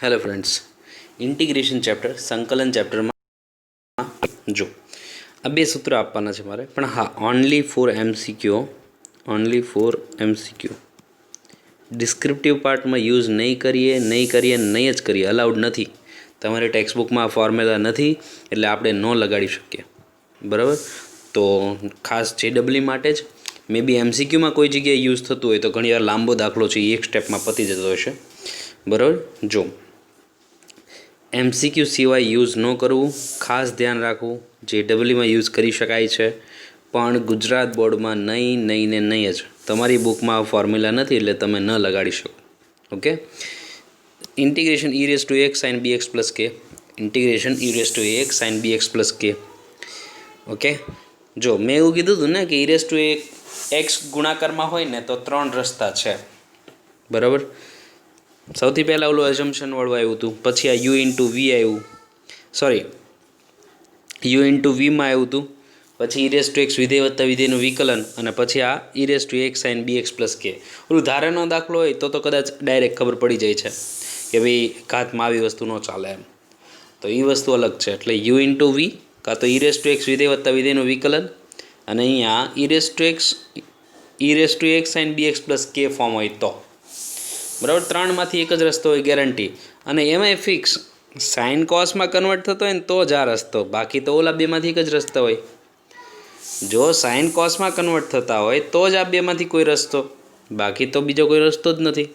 Hello friends, integration chapter संकलन chapter में जो आ बे सूत्र आपवाना छे मारे, पण हाँ only for MCQ, only for MCQ descriptive part में यूज नहीं करिए, नहीं ज करिए, अलाउड नहीं। तमारी टेक्स्टबुक में फॉर्म्युला नहीं एटले आपणे न लगाड़ी शकीए, बराबर। तो खास जेडबली माटे ज मे बी एमसीक्यू में कोई जगह यूज थतुं होय तो घणी वार लांबो दाखलो छे एक स्टेप में पती जतो हशे, बराबर। जो एमसीक्यू सिवाय यूज न करवू, खास ध्यान राखवू। जेडबली में यूज करी शकाय छे पण गुजरात बोर्ड में नहीं ने नहीं ज। तमारी बुक में फॉर्म्युला नहीं एटले तमे न लगाड़ी शको। Okay, integration e raise to x sine b x plus k, integration e raise to x sine b x plus k. Okay, जो मैं एवं कीधुं हतुं ने कि ई रेस टू एक्स गुणाकार में होय ने तो 3 रस्ता है, बराबर। सौथी पहला ओलू एजम्पशन वाळुं आव्युं हतुं, पछी आ यू इंटू वी आव्युं, सॉरी यू इंटू वी में आव्युं हतुं, पछी ई रेस टू एक्स विधेय वत्ता विधेयनुं विकलन अने पछी आ e raise to x sine b x plus k. ओलू धारानो दाखलो होय तो कदाच डायरेक्ट खबर पड़ी जाय छे कि भाई घातमां आवी वस्तु न चाले एम, तो ई वस्तु अलग छे। एटले यू इंटू वी का तो ई रेस टू एक्स विधेय वत्ता विधेयनुं विकलन अने अहींया e raise to x sine b x plus k form होय तो, बराबर। 3 मांथी एक ज रस्तो होय गेरंटी, अने एमांय फिक्स साइन कॉस में कन्वर्ट थतो होय तो ज आ रस्तो, बाकी तो ओला 2 मांथी एक ज रस्तो होय। जो साइन कॉस में कन्वर्ट थता होय तो ज आ 2 मांथी कोई रस्तो, बाकी तो बीजो कोई रस्तो ज नथी।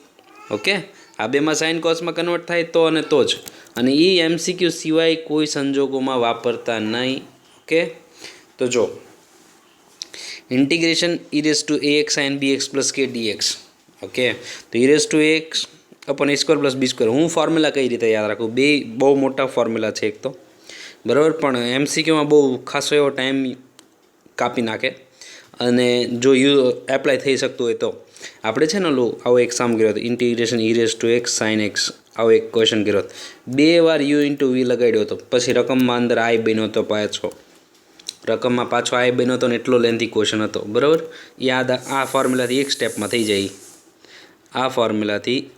ओके, आ 2 में साइन कॉस में कन्वर्ट थाय तो अने तो ज, अने ई एमसीक्यू सिवाय कोई संजोगों में वापरता नहीं। ओके, तो जो integration e raise to a x sine b x plus k d x. Okay, तो e raise to x upon a square plus b square, हूँ फॉर्म्युला कई रीते याद राखूँ, बे बहु मोटा फॉर्म्युला है एक तो, बराबर। पण एमसीक्यू में बहु खासो एवो टाइम कापी नाखे अने जो यू एप्लाय थई शकतुं होय तो आपणे छे ने लो आवो एक्जाम कर्यो हतो, integration e raise to x sine x, आवो एक क्वेश्चन कर्यो हतो, 2 वार यू इंटू वी लगाड्यो हतो, पछी रकम में अंदर आई बन्यो हतो पाछो, रकम में पाछो आई बन्यो हतो ने एटलो लेंथी क्वेश्चन हतो, बराबर। याद आ फॉर्म्युला थी एक स्टेप में थई जाय, आ फॉर्म्युला थी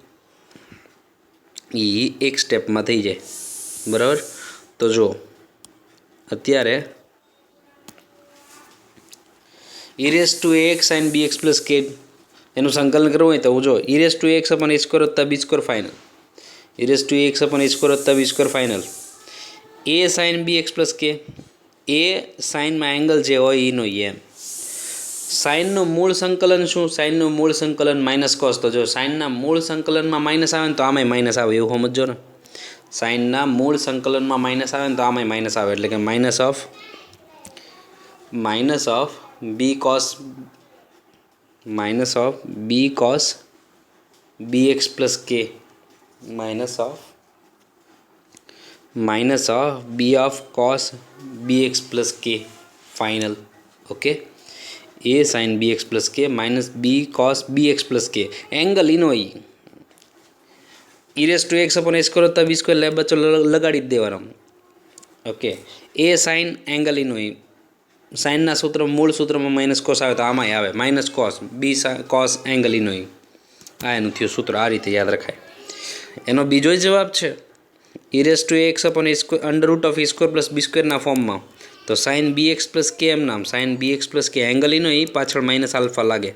ई एक स्टेप में थी जाए, बराबर। तो जो अत्यारे e raise to x sine b x plus k एनु संकलन करवुं होय तो जो e raise to x upon a square वत्ता b square final, e raise to x upon a square वत्ता b square final, a sine b x plus k, a sign में angle जे होय ईनो एम। साइन नो मूल संकलन शू, sign no मूल संकलन minus cos, तो जो साइन ना मूल संकलन में माइनस आवे तो आमाय माइनस आवे एवुं समजो ने। साइन ना मूल संकलन में माइनस आवे तो आमाय माइनस आवे, एटले के minus of b cos b x plus k, minus of b of cos b x plus k final. Okay, a sine b x plus k minus b cos b x plus k, angle इनो e raise to x upon a square वत्ता b square ले बच्चों लगाड़ी देवानो। Okay, a sine angle इनो sine ना सूत्र मूल सूत्र में माइनस कॉस आवे तो आमाय आवे minus cos b cos angle इनो आ एनु थयुं सूत्र, आ रीते याद रखाय। एनो बीजो जवाब छे e raise to x upon a square under root of a square plus b square ना फॉर्म में, तो sine b x plus k एम नाम, sine b x plus k angle इनो पाछळ माइनस आल्फा लागे,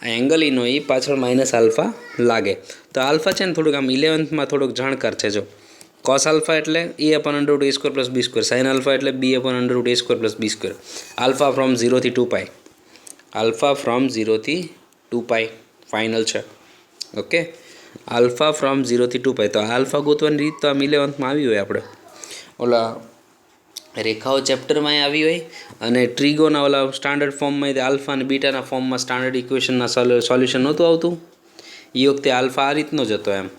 एंगल इनो पाछळ माइनस आल्फा लागे। तो आल्फा है थोड़ुंक आम 11th में थोड़ुंक जाणकार है। जो कॉस आल्फा एटले a upon under root a square plus b square, sine alpha एटले b upon under root a square plus b square, alpha from 0 થી 2 पाई, आल्फा फ्रॉम 0 થી 2 पाई फाइनल है। ओके, आल्फा फ्रॉम 0 થી 2 पाई, तो alpha गोतवानी रीत तो आम 11th में आवी होय, आपणे ओला रेखाओ चेप्टर में आई हुई अने ट्रीगोना वाला स्टांडर्ड फॉर्म में आल्फा और बीटा फॉर्म में स्टांडर्ड इक्वेशन सॉल्यूशन नहोतुं आवतुं, ई वखते आल्फा आ रीतनो ज हतो एम,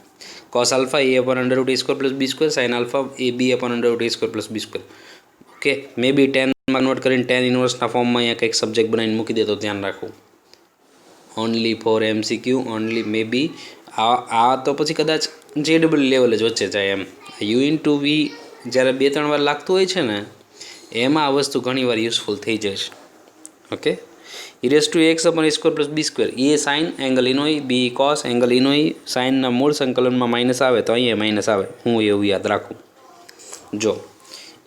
cos alpha a upon under root a square plus b square, sine alpha a b upon under root a square plus b square. Okay, maybe 10 में कन्वर्ट करीने 10 इनवर्सना फॉर्म में अहींया कंईक सब्जेक्ट बनावीने मूकी दे तो ध्यान राखो, only for MCQ only. Maybe आ तो पछी कदाच जेडबल लेवल ज वच्चे जाए एम, यू इंटू वी જ્યારે 2-3 વાર લાગતું હોય છે ને એમાં આ વસ્તુ ઘણીવાર યુઝફુલ થઈ જાય છે। Okay, e raise to x upon a square plus b square a sine angle इनो ई बी कॉस एंगल इनो ई साइनना मूળ સંકલનમાં માઇનસ આવે તો અહીંયા માઇનસ આવે હું એવું યાદ રાખું જો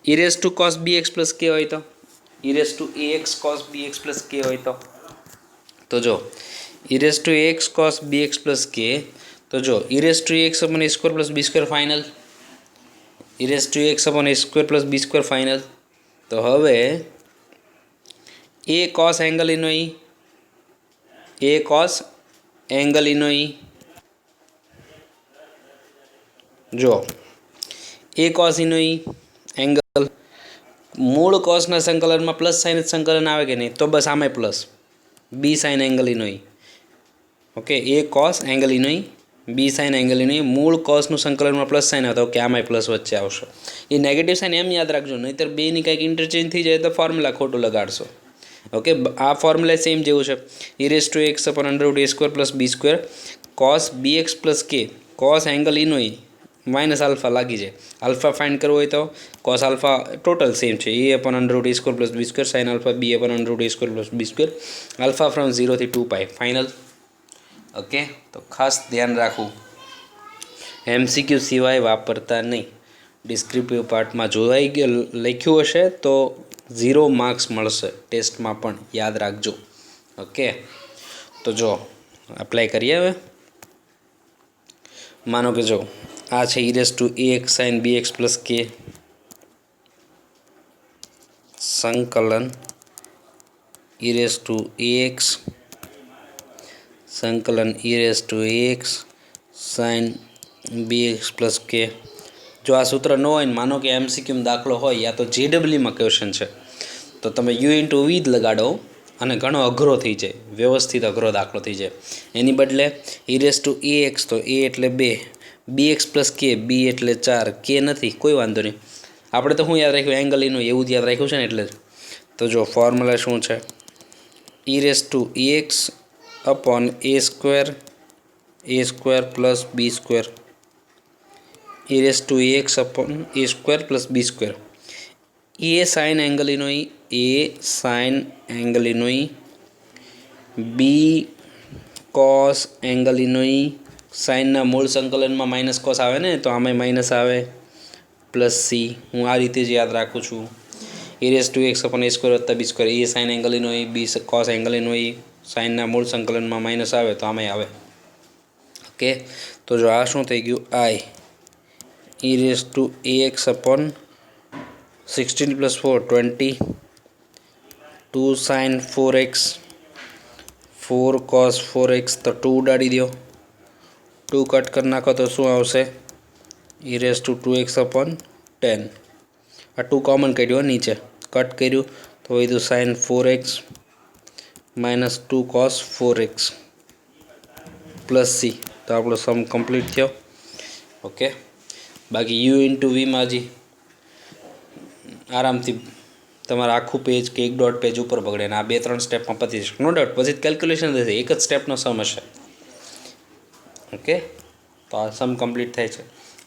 e raise to cos b x plus k હોય તો e raise to a x cos b x plus k હોય તો જો e raise to a x cos b x plus k तो जो e raise to a x upon a square plus b square final e raise to a x upon a square plus b square final तो हवे a cos angle इनो ई ए cos angle इनो ई जो ए cos इनो E angle मूળ કોસના સંકલનમાં plus sign જ સંકલન આવે કે નહીં તો બસ આમે પ્લસ બી સાઇન એંગલ ઇનો ઈ ઓકે એ કોસ એંગલ ઇનો ઈ બી સાઇન એંગલ ઇનો ઈ મૂળ કોસનું સંકલનમાં પ્લસ સાઇન આવે તો ઓકે આમાંય પ્લસ વચ્ચે આવશે એ નેગેટિવ સાઇન એમ યાદ રાખજો નહીંતર બેની કંઈક ઇન્ટરચેન્જ થઈ જાય તો ફોર્મ્યુલા ખોટું લગાડશો ઓકે આ ફોર્મ્યુલા સેમ જેવું છે e raise to x upon under root a square plus b square cos b x plus k cos angle ઇનો ઈ माइनस आल्फा लगी जाए आल्फा फाइंड करव हो तो कॉस आल्फा टोटल सेम है a upon under root a square plus b square sine alpha b upon under root a square plus b square alpha from 0 थी 2 pi final okay तो खास ध्यान राखू MCQ सिवाय वापरता नहीं डिस्क्रिप्टिव पार्ट में जोई लख्यू हे तो 0 मार्क्स मळशे टेस्ट में पण याद राखजो ओके तो जो अप्लाय करिए हवे मानो कि जो आ छे e raise to a x sine b x plus k संकलन e raise to a x संकलन e raise to a x sine b x plus k जो आ सूत्र न हो मानो कि एमसीक्यू में दाखलो हो या तो जेडब्ल्यू में क्वेश्चन है तो तमे यू इंटू वी लगाड़ो અને ઘણો અઘરો થઈ જાય વ્યવસ્થિત અઘરો દાખલો થઈ જાય એની બદલે ई रेस टू ए एक्स तो ए એટલે 2 बी एक्स प्लस के बी एटले 4 के नहीं कोई वांधो नहीं आपणे तो हूँ याद राख्યું एंगल इनो एवं याद राख्યું છે ને એટલે तो जो फॉर्म्युला શું છે e raise to e x upon a square plus b square e raise to e x upon a square plus b square a sine angle इनो ए साइन एंगल इनो बी कॉस एंगल इनो साइनना मूળ संकलन में minus cos आवे ने तो आमे माइनस आवे प्लस सी हूँ आ रीते ज याद राखुं छूँ a raise to x upon a square वत्ता b square a sine angle इनो बी कॉस एंगल इनो साइनना मूળ संकलन में माइनस आवे तो आमे आवे ओके तो जो आ शुं थई गयुं आई e raise to a x upon 16 plus 4 20 2 sine 4x 4 cos 4x तो 2 उडाड़ी दो 2 कट कर नाखो तो शू आवशे e raise to 2x upon 10 आ 2 कॉमन काढ्यो नीचे कट कर्यु तो वही sine 4x minus 2 cos 4x plus c तो आपणो सम कम्प्लीट थयो ओके बाकी यू इंटू वी में हजी आराम थी तमारा आखू पेज के 1 डॉट पेज ऊपर बगड़े आ 2-3 स्टेप में पती जशे नो डाउट पछी केल्क्युलेशन थशे एक ज स्टेपनो सम हशे ओके तो आ सम कम्प्लीट थाय छे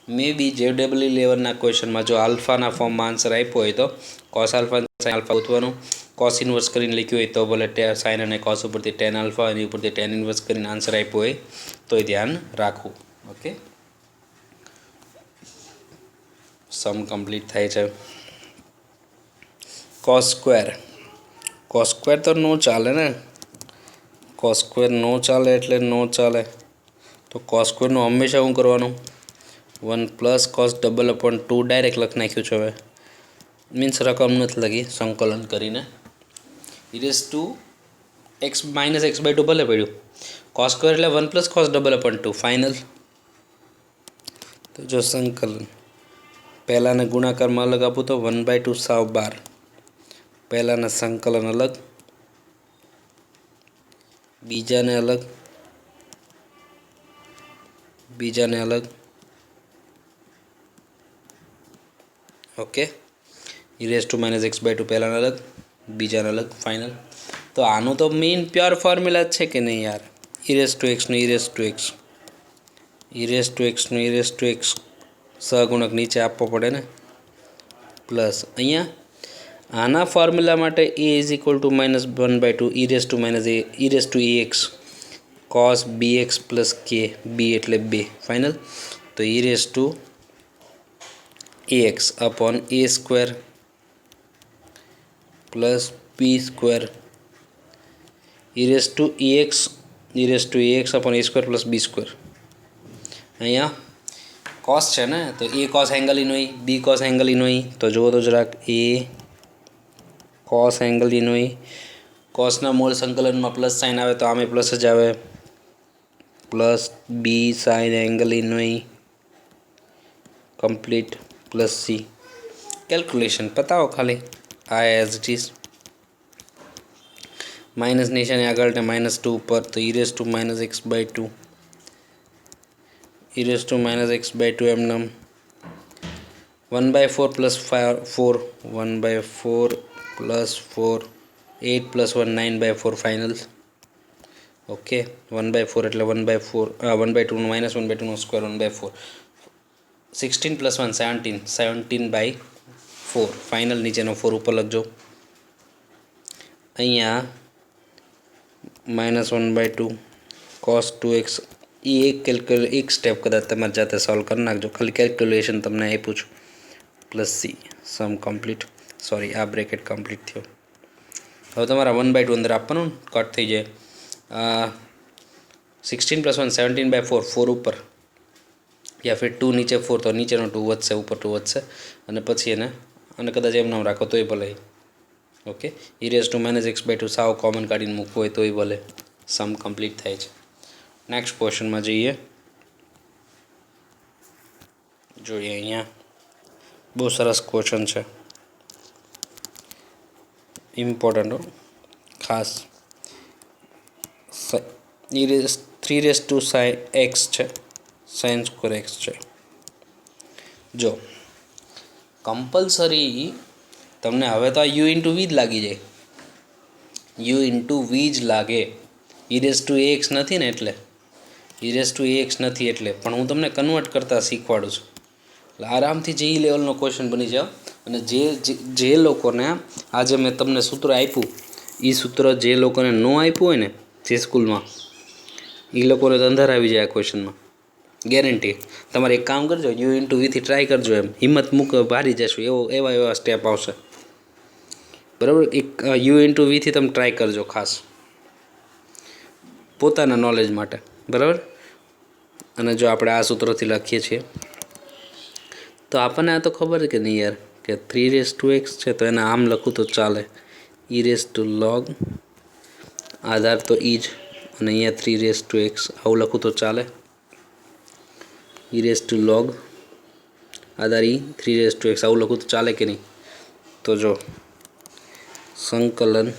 मे बी जेडब्ल्यू लेवलना क्वेश्चन में जो आल्फाना फॉर्म में आंसर आप्यो होय तो कॉस आल्फा साइन आल्फा गोतवानुं कॉस इनवर्स करीने लख्युं होय तो भले साइन अने कॉस उपरथी टेन आल्फा अने उपरथी टेन इनवर्स करीने आंसर आप्यो होय तो ध्यान राखवुं ओके सम कम्प्लीट थाय छे कॉस स्क्वेर तो नो चाले ने कॉस स्क्वेर नो चाले एटले नो चाले तो कॉस स्क्वेर नो हमेशा हूँ करवानुं 1 plus cos double upon 2 direct लख नाख्युं छे हवे मीन्स रकम नथी लगी संकलन करीने e raise to x minus x by 2 भले पड्युं कॉस स्क्वेर एटले 1 plus cos double upon 2 final तो जो संकलन पहला ने गुणाकार में अलग आपू तो 1/2 साव 12 पहला ने संकलन अलग बीजा ने अलग okay e raise to minus x by 2 पहला ने अलग बीजा ने अलग फाइनल तो आनो तो मेन प्योर फॉर्म्युला है कि नहीं यार ई रेस टू एक्स नो e raise to x e raise to x नो ई रेस टू एक्स सहगुणक नीचे आपवो पड़े ने प्लस अहींया આના ફોર્મ્યુલા માટે a is equal to -1/2 e raise to ax cos bx plus k b એટલે 2 ફાઇનલ. તો e raise to ax upon a square plus b square e raise to ax upon a square plus b square. અહીંયા cos છે ને, તો a cos angle ઇનોઈ, b cos angle ઇનોઈ. તો જુઓ તો જરાક, એ કોસ એંગલ ઇનોઈ, કોસના મૂળ સંકલનમાં પ્લસ સાઇન આવે તો આમે પ્લસ જ આવે, પ્લસ બી સાઇન એંગલ ઇનોઈ કમ્પ્લીટ પ્લસ સી. કેલ્ક્યુલેશન પતાવો ખાલી આ એઝ ઇટ ઇઝ. માઇનસ નિશાની આગળ ને -2 ઉપર, તો e raise two -x/2 e raise two -x/2 એમનેમ 1/4 plus 4 1/4 plus 4 8 plus 1 9/4 final. Okay, 1/4 એટલે 1/4 1/2 -1/2 નો સ્ક્વેર 1/4 16 પ્લસ 1 17/4 ફાઇનલ. નીચેનો 4 ઉપર લખજો. અહીંયા -1/2 cos 2x. એ એક સ્ટેપ કદાચ તમારી જાતે સોલ્વ કરી નાખજો, ખાલી કેલ્ક્યુલેશન તમને આપ્યું છું. પ્લસ સી સમ કમ્પ્લીટ, સોરી આ બ્રેકેટ કમ્પ્લીટ થયો. હવે તમારા 1/2 અંદર આપવાનું, કટ થઈ જાય. 16 પ્લસ 1 17/4 4 ઉપર, યા ફિર 2 નીચે 4, તો નીચેનો 2 વધશે, ઉપર 2 વધશે. અને પછી એને અને કદાચ એમ નામ રાખો તોય ભલે. Okay, e raise two -x/2 સાવ કોમન કાઢીને મૂકવું હોય તોય ભલે. સમ કમ્પ્લીટ થાય છે. નેક્સ્ટ ક્વેશ્ચનમાં જઈએ. જોઈએ અહીંયા બહુ સરસ ક્વેશ્ચન છે, ઇમ્પોર્ટન્ટ ખાસ. 3 રેસ ટુ x છે, સાઇન સ્ક્વેર x છે. જો કમ્પલસરી તમને હવે તો આ યુ ઇન્ટુ વી જ લાગી જાય, યુ ઇન્ટુ વી જ લાગે. e રેસ ટુ ax નથી ને, એટલે e રેસ ટુ ax નથી એટલે. પણ હું તમને કન્વર્ટ કરતાં શીખવાડું છું, એટલે આરામથી જે લેવલનો ક્વેશ્ચન બની જાઓ. અને જે લોકોને આજે મેં તમને સૂત્ર આપ્યું, એ સૂત્ર જે લોકોને ન આપ્યું હોય ને જે સ્કૂલમાં, એ લોકોને તો અંધાર આવી જાય આ ક્વેશ્ચનમાં, ગેરંટી. તમારે એક કામ કરજો, યુ ઇન્ટુ વીથી ટ્રાય કરજો, એમ હિંમત મૂક ભારી જશું, એવા સ્ટેપ આવશે. બરાબર, એક યુ ઇન્ટુ વીથી તમે ટ્રાય કરજો ખાસ પોતાના નોલેજ માટે. બરાબર. અને જો આપણે આ સૂત્રથી લખીએ છીએ તો આપણને આ તો ખબર કે નહીં યાર, કે 3 રેસ ટુ x છે તો એને આમ લખું તો ચાલે, e રેસ ટુ log, આધાર તો e જ, અને અહીંયા 3 રેસ ટુ x આવું લખું તો ચાલે. e raise two log Aadhaar e 3 raise to x આવું લખું તો ચાલે કે નહીં? તો જો સંકલન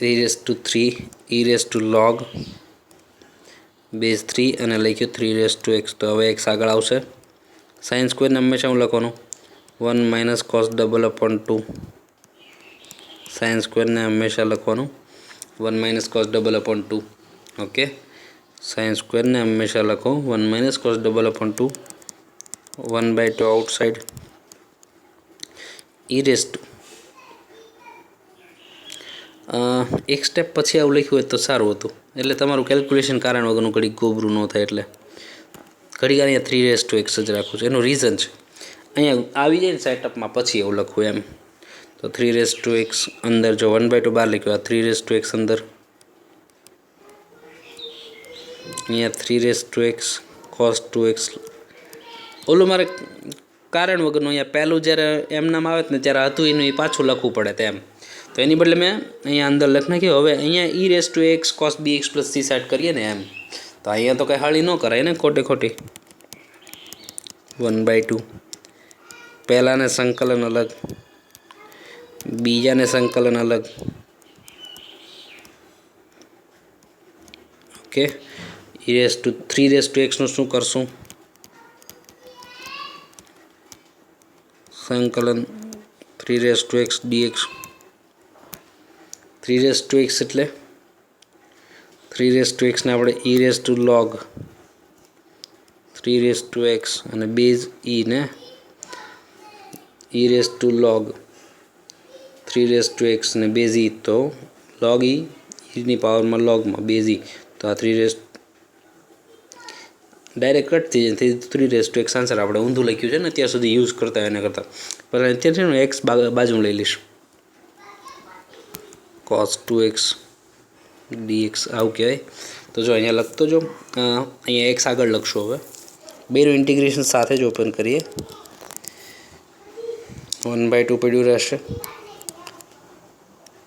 e raise two 3 e raise two log base 3 અને લખ્યું 3 રેસ ટુ x. તો હવે x આગળ આવશે. સાઇન સ્ક્વેરને હંમેશા હું લખવાનું 1 - cos ડબલ અપોન 2. સાઇન સ્ક્વેરને હંમેશા લખવાનું 1 - cos double upon 2. Okay, sine સ્ક્વેરને હંમેશા લખો 1 - cos double upon 2, 1/2 outside e raise to. એક સ્ટેપ પછી આવું લખ્યું હોય તો સારું હતું, એટલે તમારું કેલ્ક્યુલેશન કારણ વગરનું ઘડીક ગોબરું ન થાય. એટલે ઘડીક અહીંયા 3 રેસ ટુ x જ રાખું છું. એનું રીઝન છે, અહીંયા આવી જાય ને સેટઅપમાં પછી એવું લખવું એમ. તો 3 રેસ ટુ x અંદર જો 1/2 બહાર લખ્યું, આ 3 રેસ ટુ x અંદર, અહીંયા 3 raise to x cos 2x. ઓલું મારે કારણ વગરનું અહીંયા પહેલું જ્યારે એમ નામ આવે ને ત્યારે હતું એનું એ પાછું લખવું પડે તેમ. તો એની બદલે મેં અહીંયા અંદર લખી નાખ્યું. હવે અહીંયા e raise two x cos bx plus c set કરીએ ને એમ, તો અહીંયા તો કંઈ હાળી ન કરાય ને ખોટી 1/2. પહેલાંને સંકલન અલગ, બીજાને સંકલન અલગ. Okay, e raise two 3 raise to x નું શું કરશું? સંકલન 3 raise to x dx. 3 raise to x એટલે 3 રેસ ટુ x ને આપણે e raise two log 3 x અને બેઝ e ને e log 3 x ને બેઝ e, તો log e ની પાવરમાં લોગમાં બેઝ e, તો આ 3 ડાયરેક્ટ કટ થઈ જાય. 3 x આન્સર આપણે ઊંધું લખ્યું છે ને ત્યાં સુધી યુઝ કરતા એના કરતાં, પણ અત્યારે હું એક્સ બાજુમાં લઈ લઈશ. cos 2x dx આવું કહેવાય. તો જો અહીંયા લખતો જો, અહીંયા એક્સ આગળ લખશો. હવે બેનું ઇન્ટિગ્રેશન સાથે જ ઓપન કરીએ. 1/2 પડ્યું રહેશે.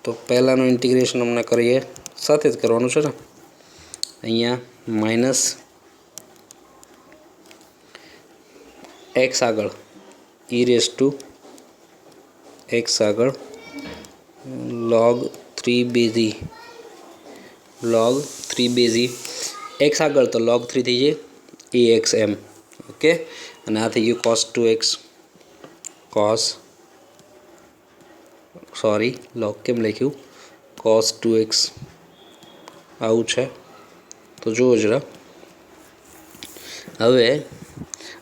તો પહેલાંનું ઇન્ટિગ્રેશન અમને કરીએ, સાથે જ કરવાનું છે ને. અહીંયા માઇનસ એક્સ આગળ e x આગળ log 3 base e, log 3 base e, x આગળ તો log 3 થઈ જાય ax એમ. ઓકે, અને આ થઈ ગયું cos 2x, log કેમ લખ્યું, cos 2x આવું છે. તો જુઓ જરા, હવે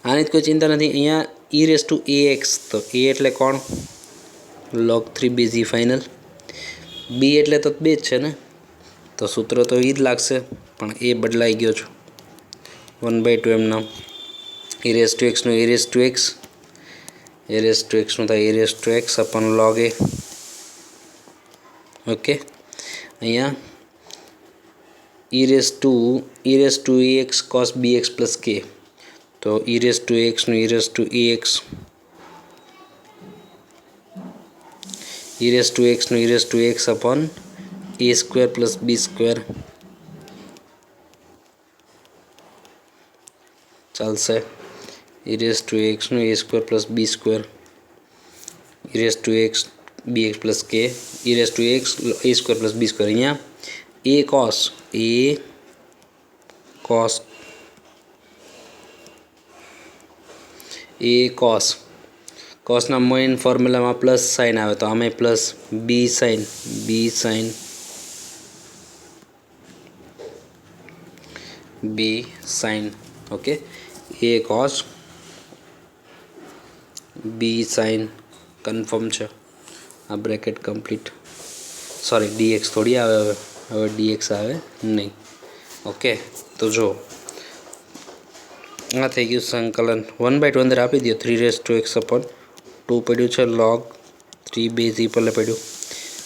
આની કોઈ ચિંતા નથી. અહીંયા ax, તો a એટલે કોણ, log 3 base e final. b એટલે તો બે જ છે ને, તો સૂત્ર તો એ જ લાગશે, પણ એ બદલાઈ ગયો છે. 1/2 એમના e x નું e x નું થાય e x અપન log a. Okay, અહીંયા e x cos bx plus k, તો e x નું e x નું e x upon a square plus b square ચાલશે. e x નું a square plus b square, e x bx plus k, e x a square plus b square. અહીંયા a cosના main ફોર્મ્યુલામાં plus sine આવે, તો આમે plus b sine okay, a cos b sine confirm છે. આ bracket complete. Sorry, dx થોડી આવે, હવે dx આવે નહીં. ઓકે, તો જો આ થઈ ગયું સંકલન. 1/2 અંદર આપી દો. 3 x અપોન 2 પડ્યું છે, log 3 બેઝ e પહેલાં પડ્યું.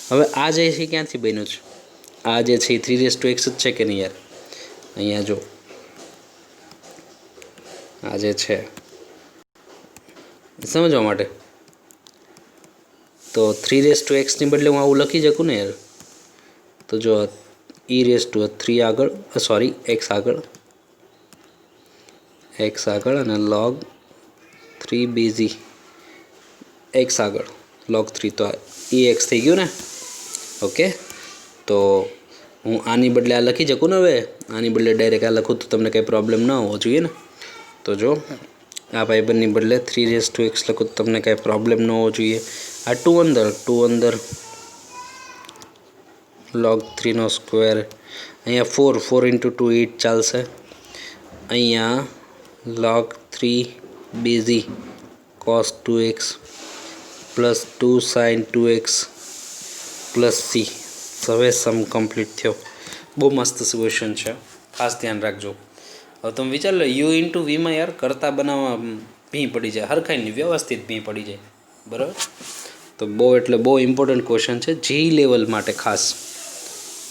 હવે આ જે છે ક્યાંથી બન્યું છે, આ જે છે 3 x જ છે કે નહીં યાર. અહીંયા જો આ જે છે સમજવા માટે, તો 3 x ની બદલે હું આવું લખી શકું ને યાર. તો જો e3 આગળ, સોરી x આગળ અને log 3 બેઝ e x આગળ log 3, તો ex થઈ ગયું ને. ઓકે, તો હું આની બદલે આ લખી શકું ને. હવે આની બદલે ડાયરેક્ટ આ લખું તો તમને કંઈ પ્રોબ્લેમ ન હોવો જોઈએ ને. તો જો આ ભાઈબંધની બદલે 3 x લખું તો તમને કાંઈ પ્રોબ્લેમ ન હોવો જોઈએ. આ 2 અંદર log 3 નો સ્ક્વેર, અહીંયા 4 × 2 8 ચાલશે. અહીંયા log 3 base e cos 2x plus 2 sin 2x plus c. હવે સમ કમ્પ્લીટ થયો. બહુ મસ્ત ક્વેશ્ચન છે, ખાસ ધ્યાન રાખજો. હવે તમે વિચાર લો, u × v માં યાર કરતા બનાવવા ભી પડી જાય, હરખાઈની વ્યવસ્થિત ભી પડી જાય, બરાબર. તો બહુ એટલે બહુ ઇમ્પોર્ટન્ટ ક્વેશ્ચન છે જી લેવલ માટે ખાસ,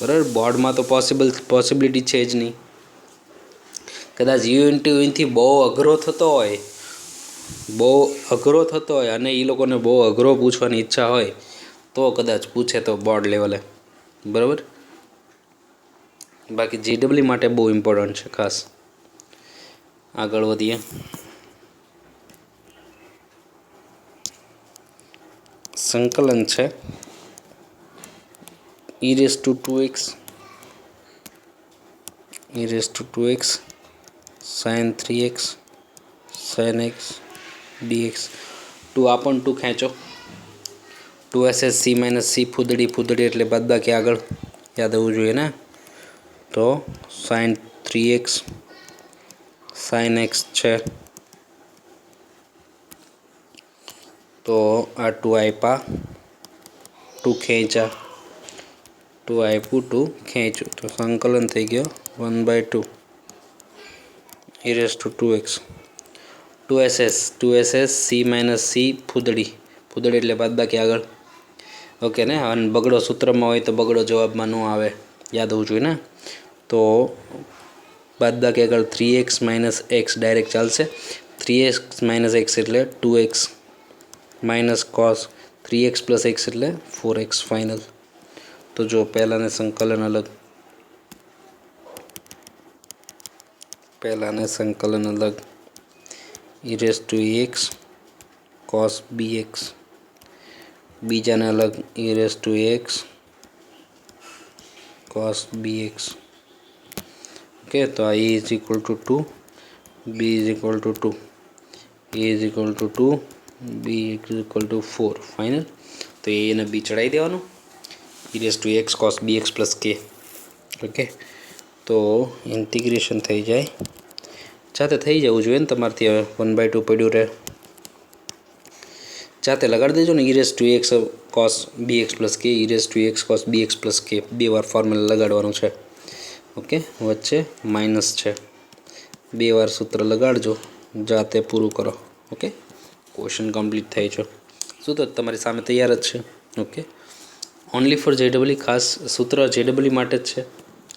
બરાબર. બોર્ડમાં તો પોસિબિલિટી છે જ નહીં. કદાચ u × vથી બહુ અઘરો થતો હોય અને એ લોકોને બહુ અઘરો પૂછવાની ઈચ્છા હોય તો કદાચ પૂછે તો બોર્ડ લેવલે, બરાબર. બાકી GW માટે બહુ ઇમ્પોર્ટન્ટ છે ખાસ. આગળ વધીએ. સંકલન છે e2x sin 3x sin x dx. 2 આ પણ 2 ખેંચો. 2ss c - c ફૂદડી એટલે બાદબાકી આગળ યાદ આવવું જોઈએ ને. તો sin 3x sin x છે તો આ 2 આપ્યા 2 ખેંચ્યા 2 આપ્યું 2 ખેંચ્યું તો સંકલન થઈ ગયો 1/2 e raised to 2x 2ss c minus c ફૂદડી એટલે બાદબાકી આગળ ઓકે ને. અને બગડો સૂત્રમાં હોય તો બગડો જવાબમાં ન આવે, યાદ હોવું જોઈએ ને. તો બાદબાકી આગળ 3x માઇનસ એક્સ ડાયરેક્ટ ચાલશે. 3x માઇનસ એક્સ એટલે 2x minus cos 3x plus x એટલે 4x ફાઇનલ. તો જો પહેલાંને સંકલન અલગ, e raised to ax cos bx, બીજાને અલગ e raised to ax cos bx. Okay, તો આ e is equal to 2, b is equal to 2, a is equal to 2, b is equal to 4 final. તો a અને બી ચડાવી દેવાનું e raised to x cos bx plus k. Okay, તો integration થઈ જાય, જાતે થઈ જવું જોઈએ ને તમારથી. હવે 1/2 પડ્યું રહે, જાતે લગાડી દેજો ને. e raised to x cos bx plus k, e raised to x cos bx plus k 2 વાર ફોર્મ્યુલા લગાડવાનું છે. ઓકે, વચ્ચે માઇનસ છે, 2 વાર સૂત્ર લગાડજો, જાતે પૂરું કરો. ઓકે, ક્વેશ્ચન કમ્પ્લીટ થાય છે. સૂત્ર તમારી સામે તૈયાર જ છે. ઓકે, ઓનલી ફોર જેડબલઈ, ખાસ સૂત્ર જેડબલઈ માટે જ છે,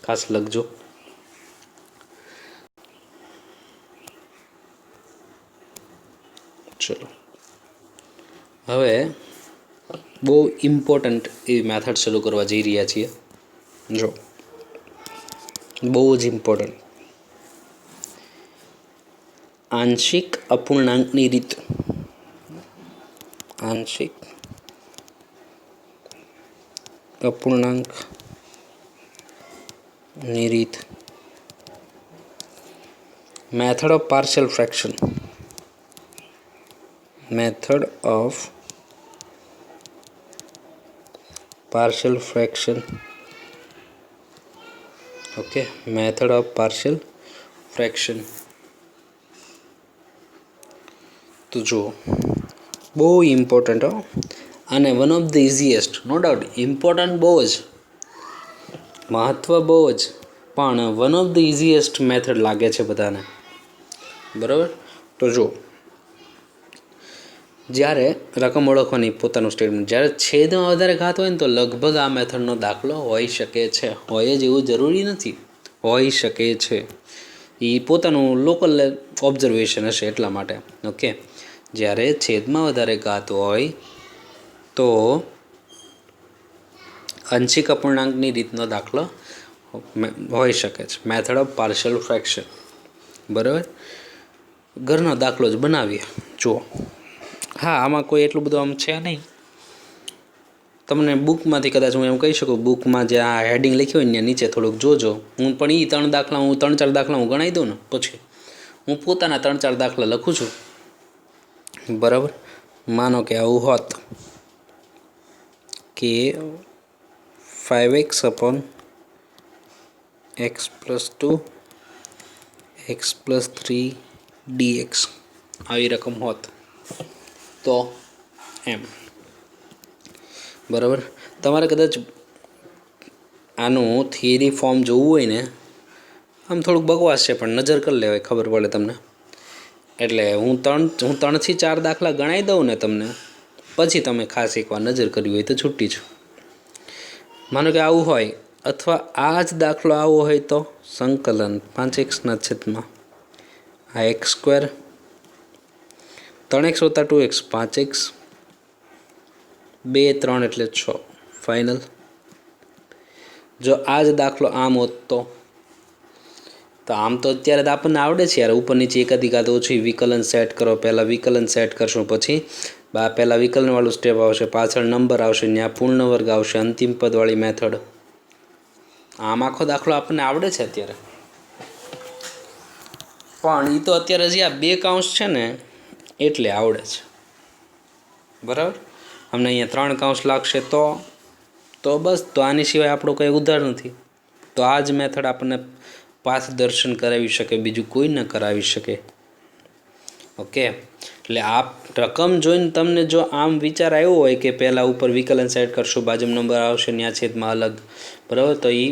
ખાસ લખજો. ચલો, હવે બહુ ઇમ્પોર્ટન્ટ એવી મેથડ શરૂ કરવા જઈ રહ્યા છીએ. જો, બહુ જ ઇમ્પોર્ટન્ટ, આંશિક અપૂર્ણાંકની રીત. આંશિક અપૂર્ણાંકની રીત, method of partial fraction. Method of partial fraction. Okay, method of partial fraction. તો જુઓ, બહુ ઇમ્પોર્ટન્ટ હો, અને one of the easiest, no doubt important બહુ જ, મહત્ત્વ બહુ જ, પણ one of the easiest method લાગે છે બધાને. બરાબર? તો જુઓ, જ્યારે રકમ ઓળખવાની પોતાનું સ્ટેટમેન્ટ, જ્યારે છેદમાં વધારે ઘાત હોય ને તો લગભગ આ મેથડનો દાખલો હોઈ શકે છે. હોય જ એવું જરૂરી નથી, હોઈ શકે છે. એ પોતાનું લોકલ ઓબ્ઝર્વેશન હશે એટલા માટે. ઓકે, જ્યારે છેદમાં વધારે ઘાત હોય તો આંશિક અપૂર્ણાંકની રીતનો દાખલો હોઈ શકે છે. Method of partial fraction. બરાબર? ઘરનો દાખલો જ બનાવીએ. જુઓ, હા, આમાં કોઈ એટલું બધું આમ છે નહીં. તમને બુકમાંથી કદાચ હું એમ કહી શકું, બુકમાં જે આ હેડિંગ લખ્યું હોય ને નીચે થોડુંક જોજો. હું પણ એ 3-4 દાખલા હું ગણાવી દઉં ને, પછી હું પોતાના 3-4 દાખલા લખું છું. બરાબર? માનો કે આવું હોત કે 5x upon x plus 2 x plus 3 dx આવી રકમ હોત તો એમ. બરાબર? તમારે કદાચ આનું થિયરી ફોર્મ જોવું હોય ને, આમ થોડુંક બકવાસ છે પણ નજર કરી લેવાય, ખબર પડે તમને. એટલે હું 3-4 દાખલા ગણાવી દઉં ને તમને, પછી તમે ખાસ એકવાર નજર કરવી હોય તો છૂટી છું. માનો કે આવું હોય, અથવા આ જ દાખલો આવો હોય તો સંકલન 5x/, આ x², 3x + 2x 5x, 2 3 એટલે 6 ફાઇનલ. જો આ જ દાખલો આમ હોત તો આમ તો અત્યારે તો આપણને આવડે છે યાર, ઉપર નીચે એકાદી ઘાત ઓછી, વિકલન સેટ કરો. પહેલાં વિકલન સેટ કરશું, પછી પહેલાં વિકલનવાળું સ્ટેપ આવશે, પાછળ નંબર આવશે, ત્યાં પૂર્ણ વર્ગ આવશે, અંતિમ પદવાળી મેથડ. આમ આખો દાખલો આપણને આવડે છે અત્યારે. પણ એ તો અત્યારે હજી આ 2 કૌંસ છે ને એટલે આવડે છે. બરાબર? અમને અહીંયા 3 કૌંસ લાગશે તો બસ, તો આની સિવાય આપણું કંઈ ઉધાર નથી. તો આ જ મેથડ આપણને પાથ દર્શન કરાવી શકે, બીજું કોઈ ન કરાવી શકે. ઓકે, એટલે આ રકમ જોઈને તમને જો આમ વિચાર આવ્યો હોય કે પહેલાં ઉપર વિકલન સેટ કરશું, બાજુમાં નંબર આવશે, ત્યાં છેદમાં અલગ, બરાબર, તો એ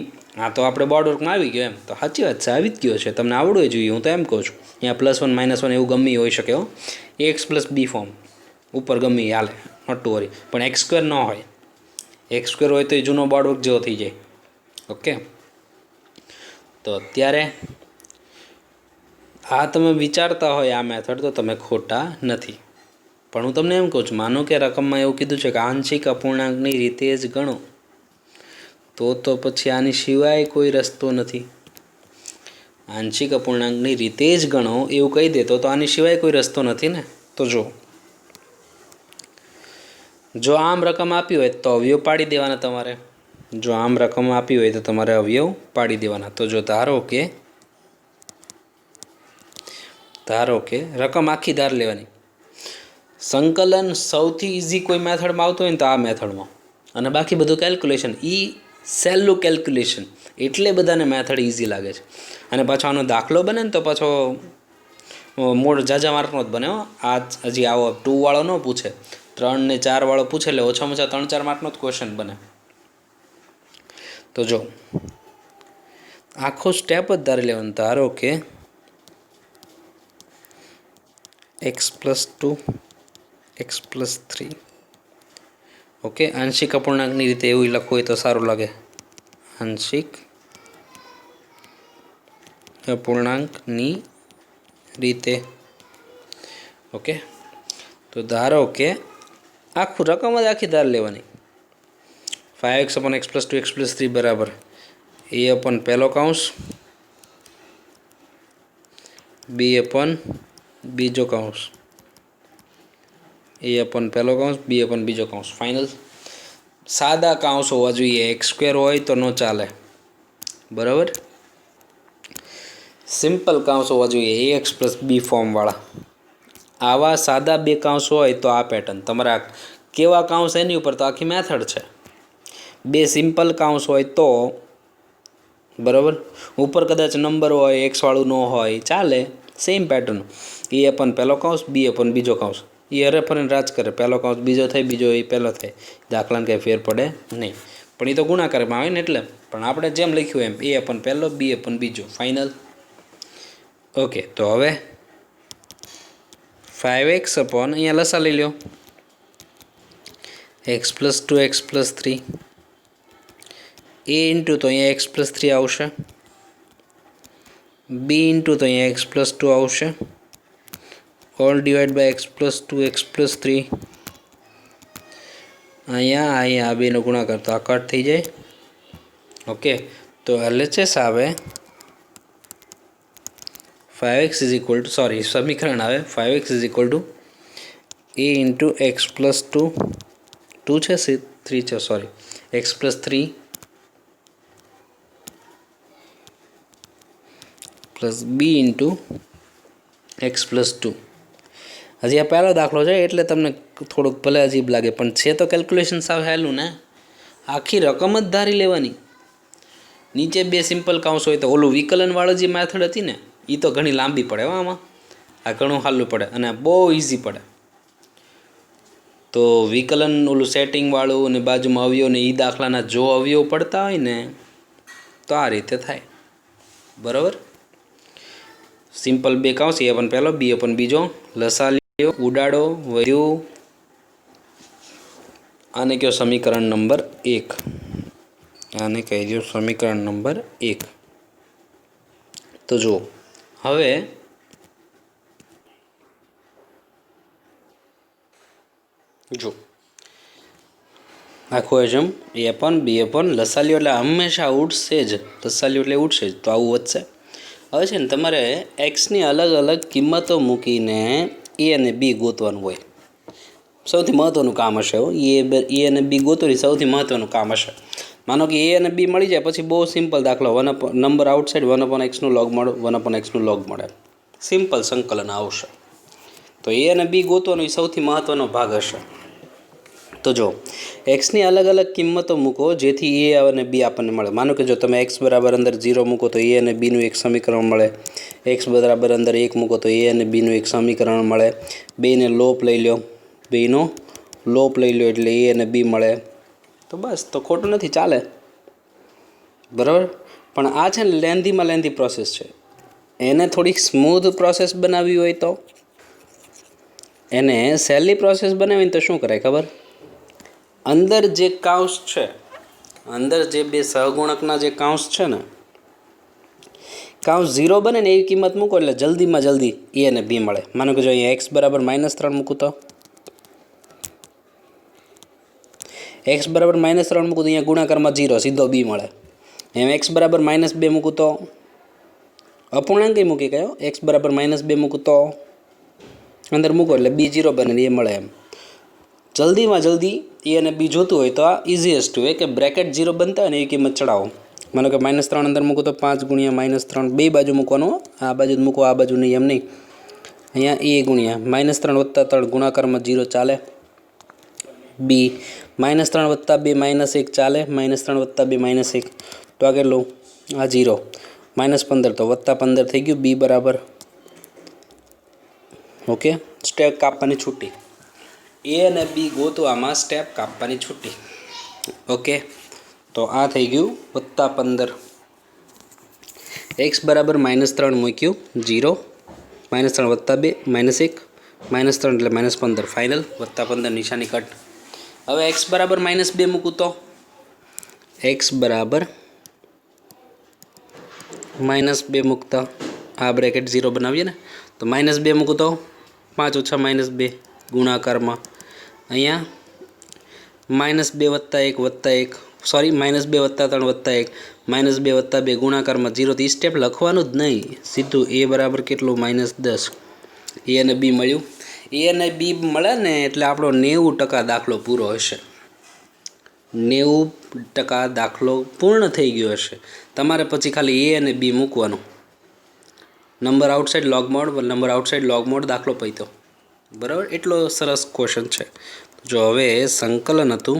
આ તો આપણે બોર્ડ વર્કમાં આવી ગયો એમ. તો સાચી વાત છે, આવી જ ગયો છે, તમને આવડવું જોઈએ. હું તો એમ કહું છું અહીંયા +1 -1 એવું ગમે હોઈ શકે હો. ax+b ફોર્મ ઉપર ગમે હાલે, નોટ ટુ વરી. પણ x² ન હોય. x² હોય તો એ જૂનો બોર્ડ વર્ક જેવો થઈ જાય. ઓકે, તો અત્યારે આ તમે વિચારતા હોય આ મેથડ તો તમે ખોટા નથી. પણ હું તમને એમ કહું છું, માનો કે રકમમાં એવું કીધું છે કે આંશિક અપૂર્ણાંકની રીતે જ ગણો, તો પછી આની સિવાય કોઈ રસ્તો નથી. આંશિક અપૂર્ણાંકની રીતે જ ગણો એવું કહી દે તો આની સિવાય કોઈ રસ્તો નથી ને. તો જો આમ રકમ આપી હોય તો અવયવ પાડી દેવાના તમારે. જો આમ રકમ આપી હોય તો તમારે અવયવ પાડી દેવાના. તો જો ધારો કે રકમ આખી ધાર લેવાની. સંકલન સૌથી ઇઝી કોઈ મેથડમાં આવતું હોય ને તો આ મેથડમાં, અને બાકી બધું કેલ્ક્યુલેશન. સહેલું કેલ્ક્યુલેશન એટલે બધાને મેથડ ઇઝી લાગે છે. અને પાછો આનો દાખલો બને ને તો પાછો મોડ ઝાઝા માર્કનો જ બને. આ હજી આવો 2 વાળો ન પૂછે, 3 ને 4 વાળો પૂછે, એટલે ઓછામાં ઓછા 3-4 માર્કનો જ ક્વેશ્ચન બને. તો જો આખો સ્ટેપ જ ધારી લેવાનો. ધારો કે x+2 x+3. ઓકે, આંશિક અપૂર્ણાંકની રીતે એવું લખવું હોય તો સારું લાગે. આંશિક અપૂર્ણાંકની રીતે. ઓકે, તો ધારો કે આખું રકમ જ આખી ધાર લેવાની. 5x/x+2 x+3 બરાબર a/ પહેલો કૌંસ b/ બીજો કૌંસ, a/ પહેલો કૌંસ b/ બીજો કૌંસ. ફાઇનલ. સાદા કૌંસ હોવા જોઈએ. x² હોય તો ન ચાલે, બરાબર. સિમ્પલ કૌંસ હોવા જોઈએ, ax+b ફોર્મવાળા. આવા સાદા 2 કૌંસ હોય તો આ પેટર્ન. તમારા કેવા કૌંસ એની ઉપર તો આખી મેથડ છે. 2 સિમ્પલ કૌંસ હોય તો બરાબર. ઉપર કદાચ નંબર હોય, એક્સવાળું ન હોય, ચાલે. Same pattern. a/ પહેલો કૌંસ b/ બીજો કૌંસ. એ હરે ફરીને રાજ કરે. પહેલો કૌંસ બીજો થાય, બીજો એ પહેલો થાય. દાખલાને કંઈ ફેર પડે નહીં. પણ એ તો ગુણાકારમાં આવે ને એટલે. પણ આપણે જેમ લખ્યું એમ a/ પહેલો b/ બીજો. ફાઇનલ. ઓકે, તો હવે 5x અહીંયા લસા લઈ લો. x+2 x+3 a ઇન્ટુ તો અહીંયા x+3 આવશે, b ઇન્ટુ તો અહીંયા x+2 આવશે, all divide by x+2 x+3. અહીંયા આ બેનો ગુણાકાર તો આ કટ થઈ જાય. ઓકે, તો LHS આવે 5x સમીકરણ આવે 5x a ઇન્ટુ x+2 2 છે 3 છે x+3 plus b into x+2. હજી આ પહેલો દાખલો છે એટલે તમને થોડુંક ભલે અજીબ લાગે, પણ છે તો કેલ્ક્યુલેશન સાવ સહેલું ને. આખી રકમ જ ધારી લેવાની. નીચે 2 સિમ્પલ કૌંસ હોય તો ઓલું વિકલનવાળો જે મેથડ હતી ને એ તો ઘણી લાંબી પડે આમાં. આ ઘણું હાલું પડે અને બહુ ઇઝી પડે. તો વિકલન ઓલું સેટિંગવાળું અને બાજુમાં અવયવ ને એ દાખલાના જો અવયવ પડતા હોય ને તો આ રીતે થાય, બરાબર. સિમ્પલ 2 કૌંસ a/ પહેલો b/ બીજો. લસા લ્યો, ઉડાડો, વધ્યું. આને કહો સમીકરણ નંબર 1. આને કહી દો સમીકરણ નંબર 1. તો જુઓ હવે જો આખો એજમ a/ b/ લસાલ્યો એટલે હંમેશા ઉઠશે જ. લસાલ્યો એટલે ઉઠશે જ, તો આવું વધશે. હવે છે ને તમારે એક્સની અલગ અલગ કિંમતો મૂકીને એ અને બી ગોતવાનું હોય. સૌથી મહત્ત્વનું કામ હશે. એ અને બી ગોતવાની સૌથી મહત્ત્વનું કામ હશે. માનો કે એ અને બી મળી જાય પછી બહુ સિમ્પલ દાખલો. નંબર આઉટસાઇડ 1/x લોગ મળે, 1/x લોગ મળે. સિમ્પલ સંકલન આવશે. તો એ અને બી ગોતવાનો એ સૌથી મહત્ત્વનો ભાગ હશે. તો જો એક્સની અલગ અલગ કિંમતો મૂકો જેથી એ અને બી આપણને મળે. માનો કે જો તમે એક્સ બરાબર અંદર 0 મૂકો તો એ અને બીનું એક સમીકરણ મળે. એક્સ બરાબર અંદર 1 મૂકો તો એ અને બીનું એક સમીકરણ મળે. બેને લોપ લઈ લો, બેનો લોપ લઈ લો એટલે એ અને બી મળે. તો બસ, તો ખોટું નથી, ચાલે, બરાબર. પણ આ છે ને લેન્ધી પ્રોસેસ છે. એને થોડીક સ્મૂધ પ્રોસેસ બનાવવી હોય તો, એને સહેલી પ્રોસેસ બનાવીને તો શું કરાય ખબર? અંદર જે કાઉન્સ છે, અંદર જે બે સહગુણકના જે કાઉન્સ છે ને, કાઉન્સ 0 બને ને એવી કિંમત મૂકો એટલે જલ્દીમાં જલ્દી એ અને બી મળે. માનો કે જો અહીંયા એક્સ બરાબર -3 મૂકું તો એક્સ બરાબર -3 મૂકું તો અહીંયા ગુણાકારમાં 0 સીધો બી મળે. એમ એક્સ બરાબર -2 મૂકું તો અપૂર્ણાંક મૂકી ગયો. એક્સ બરાબર -2 મૂકું તો અંદર મૂકો એટલે બી 0 બને ને એ મળે. એમ જલ્દીમાં જલ્દી એ અને બી જોતું હોય તો આ ઇઝીએસ્ટ હોય કે બ્રેકેટ 0 બનતા હોય ને એવી કિંમત ચડાવો. માનો કે -3 અંદર મૂકો તો 5 ગુણ્યા -3 બે બાજુ મૂકવાનું, આ બાજુ જ મૂકો, આ બાજુ નહીં, એમ નહીં. અહીંયા એ ગુણ્યા -3 + 3 ગુણાકારમાં 0 ચાલે. બી -3 + 2 -1 ચાલે. -3 + 2 -1 તો આ કેટલું? આ 0. -15 તો +15 થઈ ગયું. બી બરાબર ઓકે. સ્ટેપ કાપવાની છૂટી. એ અને બી ગોતવામાં સ્ટેપ કાપવાની છૂટી. ઓકે, તો આ થઈ ગયું +15. એક્સ બરાબર -3 મૂક્યું 0. -3 + 2 -1 -3 એટલે -15 ફાઇનલ. +15 નિશાની કટ. હવે એક્સ બરાબર -2 મૂકું તો એક્સ બરાબર -2 મૂકતા આ બ્રેકેટ 0 બનાવીએ ને તો -2 મૂકું તો 5 ઓછા -2 ગુણાકારમાં અહીંયા -2 + 1 + 1 સોરી -2 + 3 + 1 -2 + 2 ગુણાકારમાં 0. તો એ સ્ટેપ લખવાનું જ નહીં, સીધું એ બરાબર કેટલું? -10. એ અને બી મળ્યું. એ અને બી મળે ને એટલે આપણો 90% દાખલો પૂરો હશે. 90% દાખલો પૂર્ણ થઈ ગયો હશે. તમારે પછી ખાલી એ અને બી મૂકવાનું. નંબર આઉટસાઇડ લોગ મોડ દાખલો પૈતો, બરાબર. એટલો સરસ ક્વેશ્ચન છે. જો હવે સંકલન હતું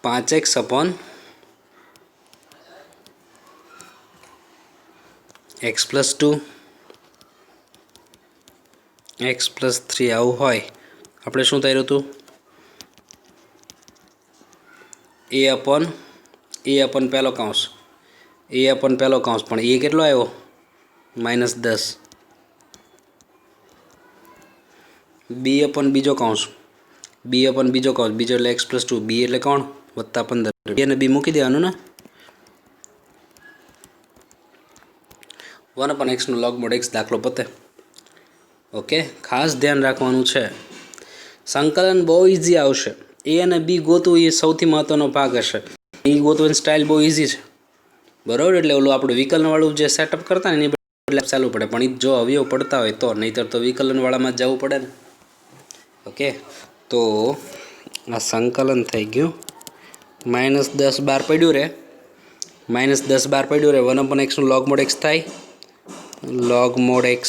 5x / x + 2 x + 3 આવું હોય, આપણે શું થયું હતું? a અપન પહેલો કાઉન્સ, પણ એ કેટલો આવ્યો? -10. બી અપન બીજો કાઉન્સ, બીજો એટલે x + 2. બી એટલે કોણ? +15. એને બી મૂકી દેવાનું ને. 1/x નો log mod x દાખલો પતે. ઓકે, ખાસ ધ્યાન રાખવાનું છે, સંકલન બહુ ઇઝી આવશે. એ અને બી ગોતવું એ સૌથી મહત્ત્વનો ભાગ હશે. એ ગોતવાની સ્ટાઇલ બહુ ઇઝી છે, બરાબર. એટલે ઓલું આપણે વિકલનવાળું જે સેટઅપ કરતા ને એની ચાલુ પડે, પણ એ જો અવયવ પડતા હોય તો, નહીંતર તો વિકલનવાળામાં જ જવું પડે ને. ઓકે, તો આ સંકલન થઈ ગયું. -10 બહાર પડ્યું રે, -10 નું log mod x થાય. log mod x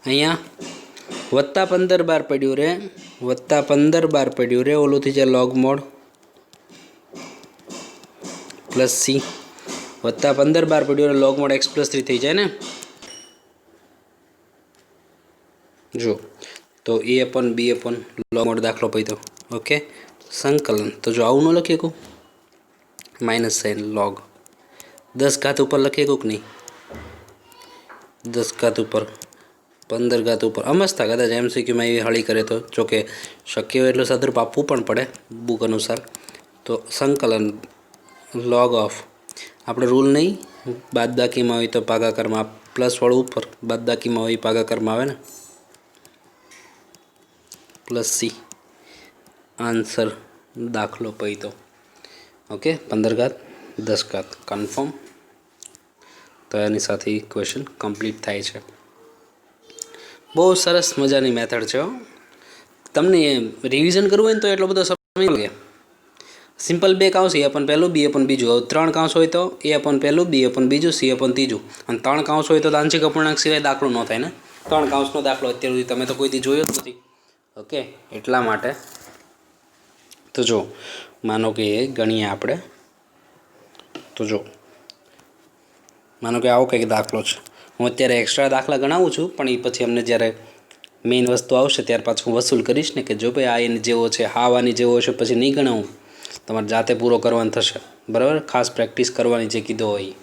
અહીંયા +15 બહાર પડ્યું રે, ઓલું થઈ જાય log mod +c. +15 બહાર પડ્યું રે log mod x + 3 થઈ જાય ને. જો તો a અપન b અપન log mod દાખલો પૈતો. ઓકે, સંકલન તો જો આવું ન લખીએ કહું, -સાઇન log 10 ઘાત ઉપર લખીએ કહું કે નહીં? 10 ઘાત ઉપર, 15 ઘાત ઉપર અમસ્તા કદાચ MCQમાં એવી હળી કરે તો, જોકે શક્ય હોય એટલું સદરૂપ આપવું પણ પડે બુક અનુસાર. તો સંકલન log ઓફ, આપણે રૂલ નહીં, બાદબાકીમાં હોય તો ભાગાકારમાં, પ્લસવાળું ઉપર, બાદબાકીમાં હોય ભાગાકારમાં આવે ને, +c. આન્સર દાખલો પૈતો. ઓકે, 15 ઘાત 10 ઘાત કન્ફર્મ. તો એની સાથે ક્વેશ્ચન કમ્પ્લીટ થાય છે. બહુ સરસ મજાની મેથડ છે. તમને રિવિઝન કરવું હોય ને તો એટલો બધો સમય લાગે. સિમ્પલ 2 કાઉન્સ, એ અપન પહેલું બી અપન બીજું. 3 કાઉન્સ હોય તો એ અપન પહેલું બી અપન બીજું સી અપન ત્રીજું. અને 3 કાઉન્સ હોય તો આંશિક અપૂર્ણાંક સિવાય દાખલો ન થાય ને. 3 કાઉન્સનો દાખલો અત્યાર સુધી તમે તો કોઈ દી જોયો જ નથી. ઓકે, એટલા માટે તો જો માનો કે એ ગણીએ આપણે, તો જો માનો કે આવો કંઈક દાખલો છે. હું અત્યારે એક્સ્ટ્રા દાખલા ગણાવું છું, પણ એ પછી અમને જ્યારે મેઇન વસ્તુ આવશે ત્યાર પાછું હું વસૂલ કરીશ ને કે જો ભાઈ આ એની જેવો છે, હાવ આની જેવો છે, પછી નહીં ગણાવું. તમારે જાતે પૂરો કરવાનો થશે, બરાબર. ખાસ પ્રેક્ટિસ કરવાની જે કીધો હોય.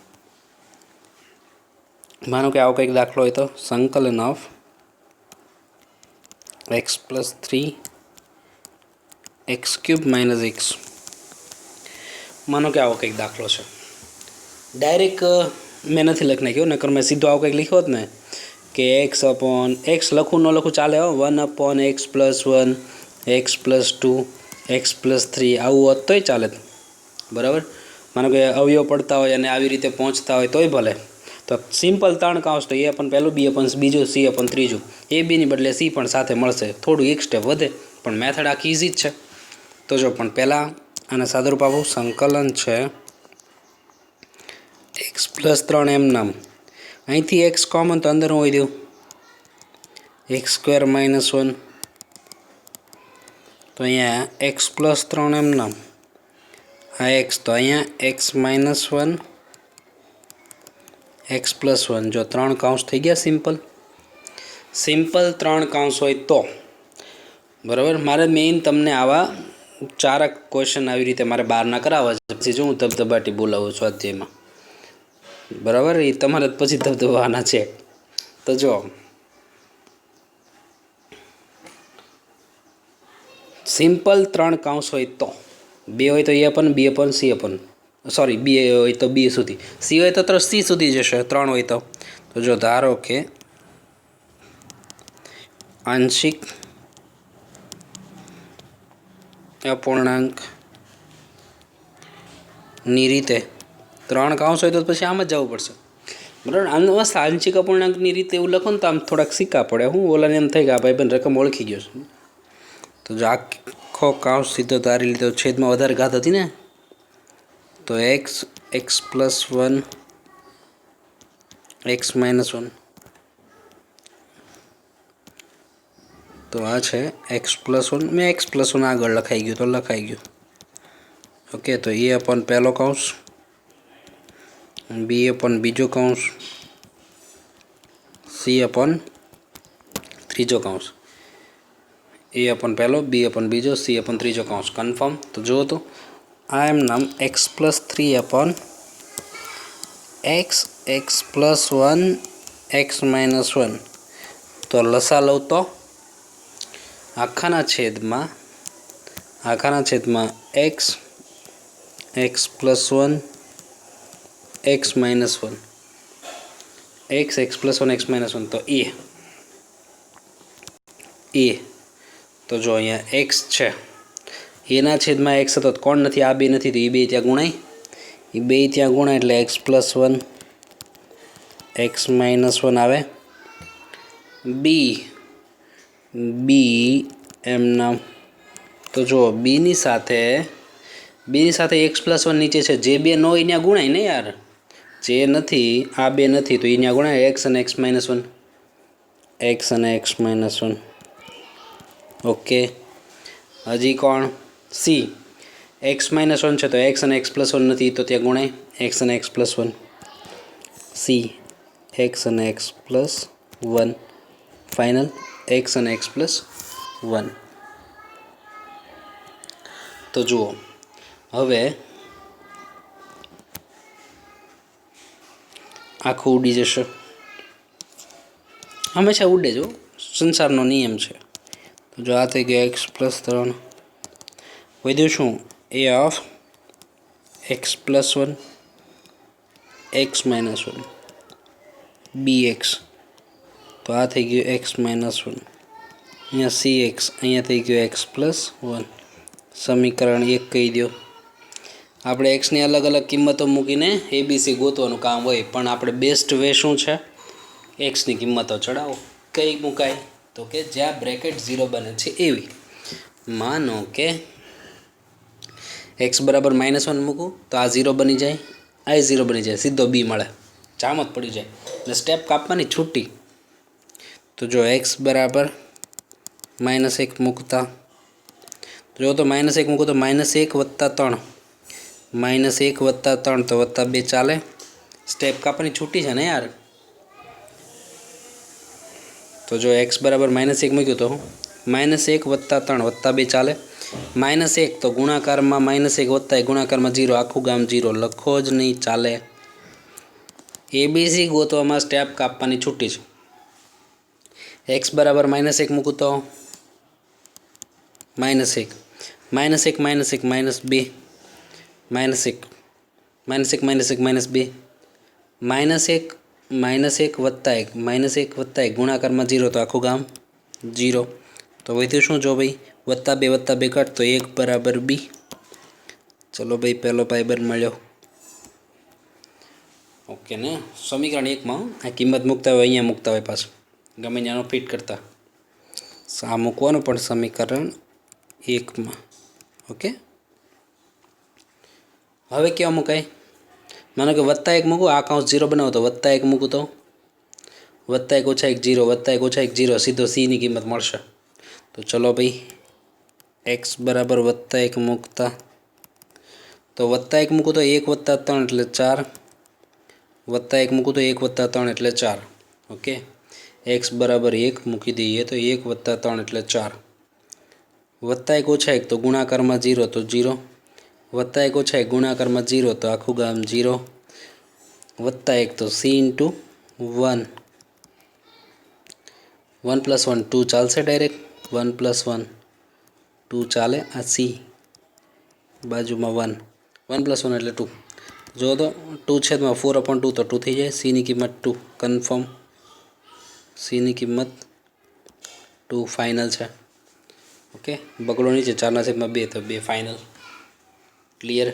માનો કે આવો કંઈક દાખલો હોય તો સંકલન ઓફ x+3 x³ - x. માનો કે આવો કંઈક દાખલો છે. ડાયરેક્ટ મેં નથી લખી નાખ્યો, નકર મેં સીધો આવો કંઈક લખ્યો હોત ને કે x લખું ન લખું ચાલે. 1/x+1 x+2 x+3 આવું હોત તોય ચાલે, બરાબર. માનો કે અવયવ પડતા હોય અને આવી રીતે પહોંચતા હોય તોય ભલે. તો સિમ્પલ 3 કાઉન્સ તો a પણ પહેલું, b પણ બીજું, c પણ ત્રીજું. a b ની બદલે c પણ સાથે મળશે, થોડું એક સ્ટેપ વધે, પણ મેથડ આખી ઇઝી જ છે. તો જો પણ પહેલાં આને સાદુરૂપ આપું. સંકલન છે x+3 એમ નામ, અહીંથી x કોમન તો અંદર હું હોય દઉં x² - 1, તો અહીંયા x+3 એમ નામ, આ x તો અહીંયા x - 1 x+1. જો 3 કાઉન્સ થઈ ગયા સિમ્પલ. 3 કાઉન્સ હોય તો બરાબર. મારે મેઇન તમને આવા 4 ક્વેશ્ચન આવી રીતે મારે બહારના કરાવવા છે. પછી જો હું ધબધબાટી બોલાવું છું અધ્યાયમાં, બરાબર. એ તમારે પછી ધબધબાવાના છે. તો જો સિમ્પલ 3 કાઉન્સ હોય તો 2 હોય તો a પણ, b પણ, c પણ, સોરી 2 હોય તો b સુધી, c હોય તો c સુધી જશે. 3 હોય તો જો ધારો કે આંશિક અપૂર્ણાંકની રીતે 3 કાઉન્સ હોય તો પછી આમ જ જવું પડશે, બરાબર. આમાં આંશિક અપૂર્ણાંકની રીતે એવું લખો ને તો આમ થોડાક સિક્કા પડે. હું ઓલાને એમ થાય કે આ ભાઈ પણ રકમ ઓળખી ગયો છે. તો જો આખો કાઉન્સ સીધો તારી લીધો, છેદમાં વધારે ઘાત હતી ને, તો x+1 x - 1, તો આ છે x+1. મેં x+1 આગળ લખાઈ ગયું તો લખાઈ ગયું. ઓકે, તો એ અપન પહેલો કાઉન્સ, b અપન બીજો કાઉન્સ, c અપન ત્રીજો કાઉન્સ. a અપન પહેલો, b અપન બીજો, c અપન ત્રીજો કાઉન્સ. કન્ફર્મ. તો જુઓ તો આ એમ નામ x+3 અપન x+1 x - 1. તો લસા લઉં તો આખાના છેદમાં x x+1 x - 1 x x+1 x - 1. તો a તો જો અહીંયા x છે, એના છેદમાં x હતો, કોણ નથી, આ બે નથી, તો એ બે ત્યાં ગુણાય. એ બે ત્યાં ગુણાય એટલે x+1 x - 1 આવે. b એમ નામ, તો જો બીની સાથે x+1 નીચે છે, જે બે ન હોય ત્યાં ગુણાય ને યાર. જે નથી, આ બે નથી, તો એ ત્યાં ગુણાય x અને x - 1 x અને x - 1. ઓકે, હજી કોણ? c x - 1 છે તો x અને x+1 નથી, તો ત્યાં ગુણાય x અને x+1. c x અને x+1 ફાઇનલ x અને x+1. તો જુઓ હવે આખું ઉડી જશે, હંમેશા ઉડે જો, સંસારનો નિયમ છે. તો જો આ થઈ ગયો x+3, વધ્યું શું? a of x+1 x - 1 bx, તો આ થઈ ગયું x - 1. અહીંયા cx, અહીંયા થઈ ગયું x+1. સમીકરણ 1 કહી દો. આપણે એક્સની અલગ અલગ કિંમતો મૂકીને એબીસી ગોતવાનું કામ હોય, પણ આપણે બેસ્ટ વે શું છે? એક્સની કિંમતો ચડાવો. કઈ મુકાય? તો કે જ્યાં બ્રેકેટ 0 બને છે એવી. માનો કે x બરાબર -1 મૂકું તો આ 0 બની જાય, આ 0 બની જાય, સીધો b મળે, જામત પડી જાય. એટલે સ્ટેપ કાપવાની છૂટી. તો જો x બરાબર -1 મૂકતા જો તો -1 મૂકો તો -1 + 3 -1 + 3 તો +2 ચાલે સ્ટેપ કાપવાની છૂટી છે ને યાર તો જો x બરાબર -1 મૂક્યું તો -1 + 3 +2 ચાલે -1 તો ગુણાકારમાં -1 + 1 ગુણાકારમાં 0 આખું ગામ 0 લખો જ નહીં ચાલે ABC ગોતવામાં સ્ટેપ કાપવાની છૂટી છે x બરાબર -1 મૂકું તો -1 -1 -1 -2 -1 -1 -1 -2 -1 +1 ગુણાકારમાં 0 તો આખું ગામ 0 તો વધ્યું શું જો ભાઈ +2 કાઢ તો 1 બરાબર b ચલો ભાઈ પહેલો પાયબર મળ્યો ઓકે ને સમીકરણ 1માં આ કિંમત મૂકતા હોય અહીંયા મૂકતા હોય પાછું ગમે ત્યાંનો ફિટ કરતા આ મૂકવાનું પણ સમીકરણ 1માં ઓકે હવે કેવા મુકાય માનો કે +1 મૂકું આ કૌંસ 0 બનાવો તો +1 મૂકું તો +1 - 1 0 +1 - 1 0 સીધો c ની કિંમત મળશે તો ચલો ભાઈ x બરાબર +1 મૂકતા તો +1 મૂકું તો 1 + 3 એટલે 4 +1 મૂકું તો 1 + 3 એટલે 4 ઓકે x બરાબર 1 મૂકી દઈએ તો 1 + 3 એટલે 4 +1 - 1 તો ગુણાકારમાં 0 તો 0 +1 - 1 ગુણાકારમાં 0 તો આખું ગામ 0 +1 તો c × 1 1 + 1 2 ચાલશે ડાયરેક્ટ 1 + 1 2 ચાલે આ c બાજુમાં 1 1 + 1 એટલે 2 જો તો 2/4/2 તો 2 થઈ જાય c ની કિંમત 2 કન્ફર્મ c ની કિંમત 2 ફાઇનલ છે ઓકે બગડો નીચે 4/2 તો 2 ફાઇનલ ક્લિયર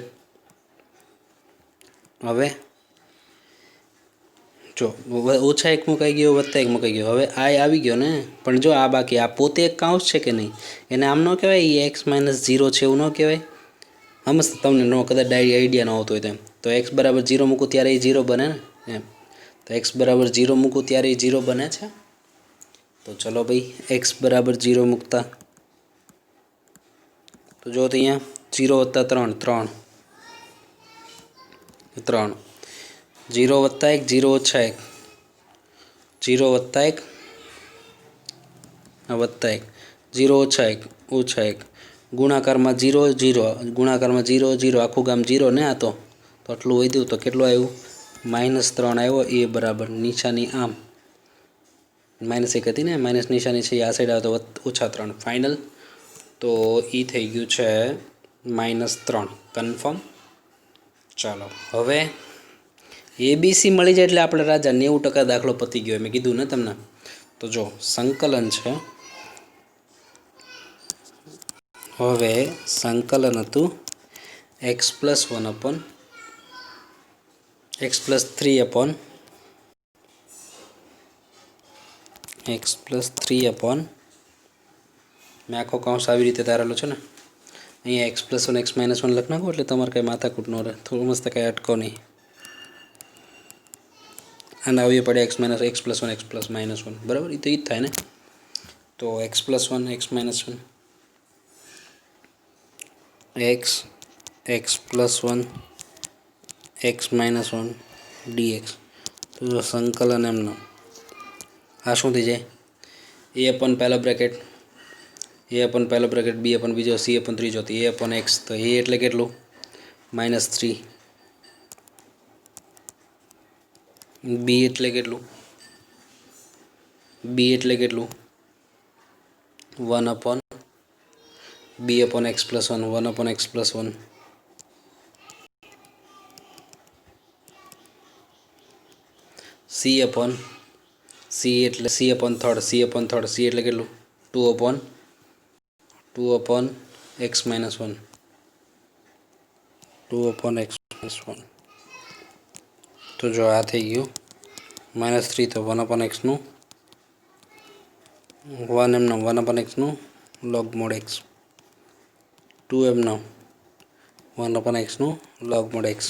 હવે જો -1 મુકાઈ ગયો +1 મુકાઈ ગયો હવે આ આવી ગયો ને પણ જો આ બાકી આ પોતે એક કાઉન્સ છે કે નહીં એને આમ ન કહેવાય x - 0 છે એવું ન કહેવાય સમજ તમને નો કદાચ આઈડિયા ન આવતો હોય તો x બરાબર 0 મૂકું ત્યારે એ 0 બને ને એમ તો x બરાબર 0 મૂકું ત્યારે એ 0 બને છે તો ચલો ભાઈ x બરાબર 0 મૂકતા તો જો તો અહીંયા 0 + 3 3 3 0 + 1 0 - 1 0 + 1 +1 0 - 1 -1 ગુણાકારમાં 0 0 ગુણાકારમાં 0 0 આખું ગામ 0 ને આ તો આટલું વધ્યું તો કેટલું આવ્યું -3 આવ્યો એ બરાબર નિશાની આમ -1 હતી ને માઇનસ નિશાની છે આ સાઈડ આવે તો -3 ફાઇનલ તો એ થઈ ગયું છે -3 કન્ફર્મ ચાલો હવે ABC મળી જાય એટલે આપણે રાજા 90% દાખલો પતી ગયો મેં કીધું ને તમને તો જો સંકલન છે હવે સંકલન હતું x + 1 x + 3 x + 3 મેં આખો કૌંસ આવી રીતે ધારેલો છે ને અહીંયા x + 1 x - 1 લખ નાખો એટલે તમારે કંઈ માથાકૂટ ન રહે થોડું મસ્ત કંઈ અટકો નહીં અને આવી પડે x - 1 x + -1 બરાબર એ તો જ થાય ને તો x + 1 x - 1 x x + 1 x - 1 dx તો સંકલન એમનો આ શું થઈ જાય a / પહેલો બ્રેકેટ a / પહેલો બ્રેકેટ b / બીજો c / ત્રીજો તો a / x તો a એટલે કેટલું -3 b એટલે કેટલું b એટલે કેટલું 1 / b / x + 1 1 / x + 1 c એટલે c / 3 c એટલે કેટલું 2 / x - 1 2 / x - 1 તો જો આ થઈ ગયું -3 તો 1 / x નું 1 એમનો 1 / x નું log mod x 2 એમનો 1 / x નું log mod x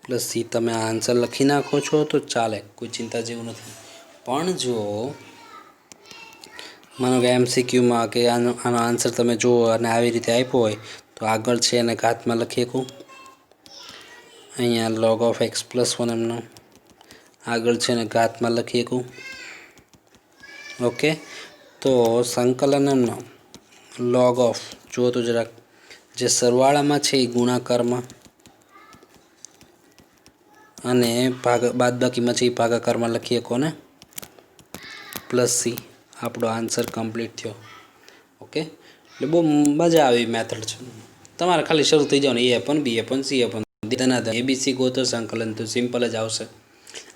plus c તમે આ આન્સર લખી નાખો છો તો ચાલે કોઈ ચિંતા જેવું નથી પણ જો માનો કે MCQમાં કે આનો આન્સર તમે જુઓ અને આવી રીતે આપ્યો હોય તો આગળ છે એને ઘાતમાં લખી શકું. અહીંયા log of x+1 એમનો આગળ છે એને ઘાતમાં લખી શકું. ઓકે, તો સંકલન એમનો log of જુઓ તો જરાક જે સરવાળામાં છે એ ગુણાકારમાં અને બાદબાકીમાં છે એ ભાગાકારમાં લખી શકો ને +c. આપણો આન્સર કમ્પ્લીટ થયો. ઓકે, એટલે બહુ મજા આવી મેથડ છે. તમારે ખાલી શરૂ થઈ જાવ ને A/B/C ABC ગોતો સંકલન તો સિમ્પલ જ આવશે.